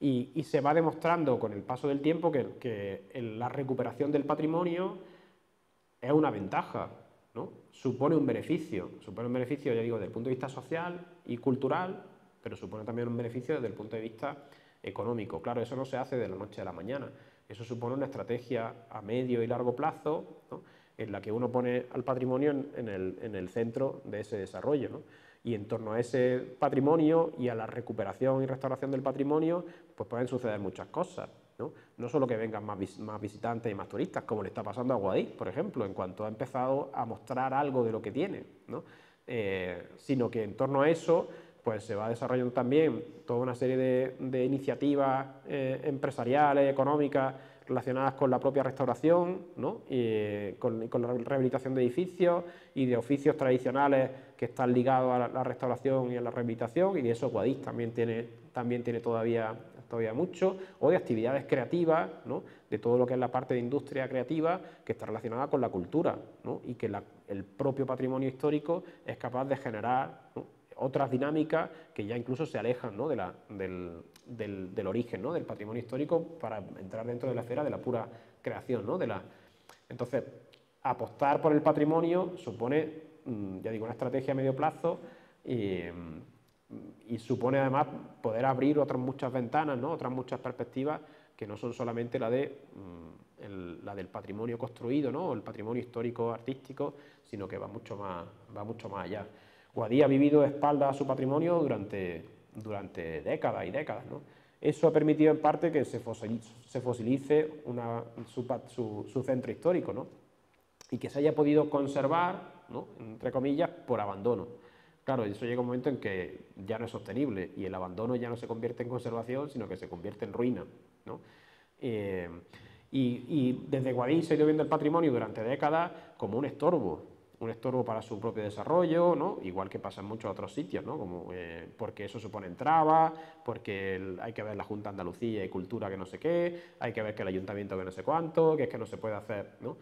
y se va demostrando con el paso del tiempo que la recuperación del patrimonio es una ventaja, ¿no? Supone un beneficio, ya digo, desde el punto de vista social y cultural, pero supone también un beneficio desde el punto de vista económico. Claro, eso no se hace de la noche a la mañana. Eso supone una estrategia a medio y largo plazo, ¿no? En la que uno pone al patrimonio en el centro de ese desarrollo, ¿no? Y en torno a ese patrimonio y a la recuperación y restauración del patrimonio, pues pueden suceder muchas cosas, ¿no? No solo que vengan más visitantes y más turistas, como le está pasando a Guadix, por ejemplo, en cuanto ha empezado a mostrar algo de lo que tiene, ¿no? Sino que en torno a eso pues se va desarrollando también toda una serie de iniciativas empresariales, económicas, relacionadas con la propia restauración, ¿no? Con la rehabilitación de edificios y de oficios tradicionales que están ligados a la restauración y a la rehabilitación, y de eso Guadix también tiene todavía mucho, o de actividades creativas, ¿no? De todo lo que es la parte de industria creativa que está relacionada con la cultura, ¿no? Y que el propio patrimonio histórico es capaz de generar, ¿no? Otras dinámicas que ya incluso se alejan, ¿no? del origen, ¿no? Del patrimonio histórico, para entrar dentro de la esfera de la pura creación, ¿no? Entonces, apostar por el patrimonio supone, ya digo, una estrategia a medio plazo y supone además poder abrir otras muchas ventanas, ¿no? Otras muchas perspectivas que no son solamente la del patrimonio construido, ¿no? O el patrimonio histórico artístico, sino que va mucho más allá. Guadix ha vivido de espaldas a su patrimonio durante décadas y décadas, ¿no? Eso ha permitido en parte que se fosilice su centro histórico, ¿no? Y que se haya podido conservar, ¿no? Entre comillas, por abandono. Claro, eso llega un momento en que ya no es sostenible y el abandono ya no se convierte en conservación, sino que se convierte en ruina, ¿no? Y desde Guadix se ha ido viendo el patrimonio durante décadas como un estorbo. un estorbo para su propio desarrollo, ¿no? Igual que pasa en muchos otros sitios, ¿no? Como, porque eso supone trabas, porque hay que ver la Junta de Andalucía y Cultura que no sé qué, hay que ver que el Ayuntamiento que no sé cuánto, que es que no se puede hacer, ¿no?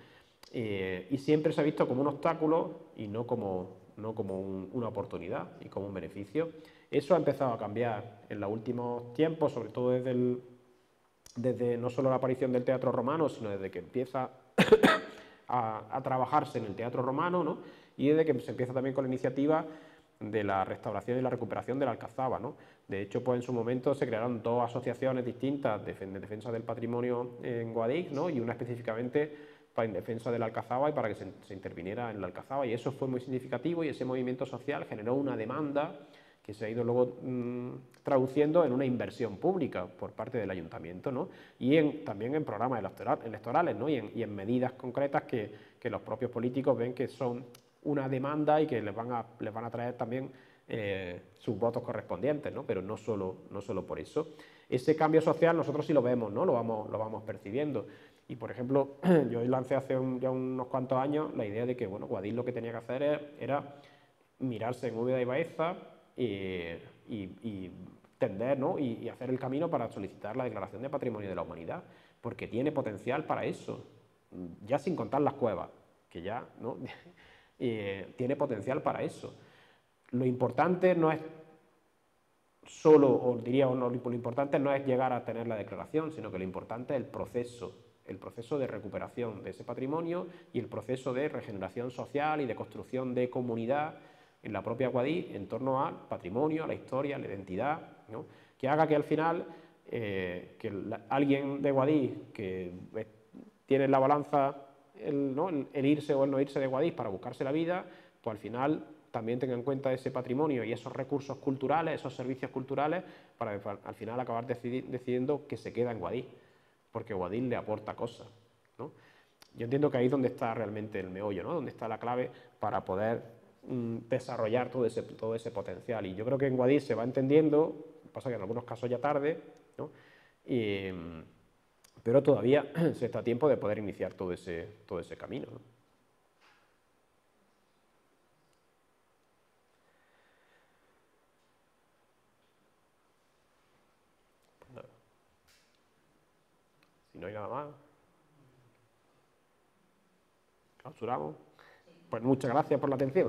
Y siempre se ha visto como un obstáculo y no como una oportunidad y como un beneficio. Eso ha empezado a cambiar en los últimos tiempos, sobre todo desde no solo la aparición del teatro romano, sino desde que empieza a trabajarse en el teatro romano, ¿no? Y desde que se empieza también con la iniciativa de la restauración y la recuperación de la Alcazaba, ¿no? De hecho, pues en su momento se crearon dos asociaciones distintas de defensa del patrimonio en Guadix, ¿no? Y una específicamente en defensa de la Alcazaba y para que se interviniera en la Alcazaba, y eso fue muy significativo, y ese movimiento social generó una demanda que se ha ido luego traduciendo en una inversión pública por parte del ayuntamiento, ¿no? Y también en programas electorales, ¿no? y en medidas concretas que los propios políticos ven que son una demanda y que les van a traer también sus votos correspondientes, ¿no? Pero no solo por eso. Ese cambio social nosotros sí lo vemos, ¿no? Lo vamos percibiendo. Y, por ejemplo, yo lancé hace ya unos cuantos años la idea de que, bueno, Guadix lo que tenía que hacer era mirarse en Úbeda y Baeza y tender, ¿no? y hacer el camino para solicitar la Declaración de Patrimonio de la Humanidad, porque tiene potencial para eso, ya sin contar las cuevas, que ya, ¿no? Tiene potencial para eso. Lo importante no es solo, o diría, lo importante no es llegar a tener la declaración, sino que lo importante es el proceso de recuperación de ese patrimonio y el proceso de regeneración social y de construcción de comunidad en la propia Guadix en torno al patrimonio, a la historia, a la identidad, ¿no? Que haga que al final alguien de Guadix que tiene en la balanza el irse o el no irse de Guadix para buscarse la vida, pues al final también tenga en cuenta ese patrimonio y esos recursos culturales, esos servicios culturales, para al final acabar decidiendo que se queda en Guadix, porque Guadix le aporta cosas, ¿no? Yo entiendo que ahí es donde está realmente el meollo, ¿no? Donde está la clave para poder desarrollar todo ese potencial. Y yo creo que en Guadix se va entendiendo, pasa que en algunos casos ya tarde, ¿no? Pero todavía se está a tiempo de poder iniciar todo ese camino, ¿no? Si no hay nada más, clausuramos. Pues muchas gracias por la atención.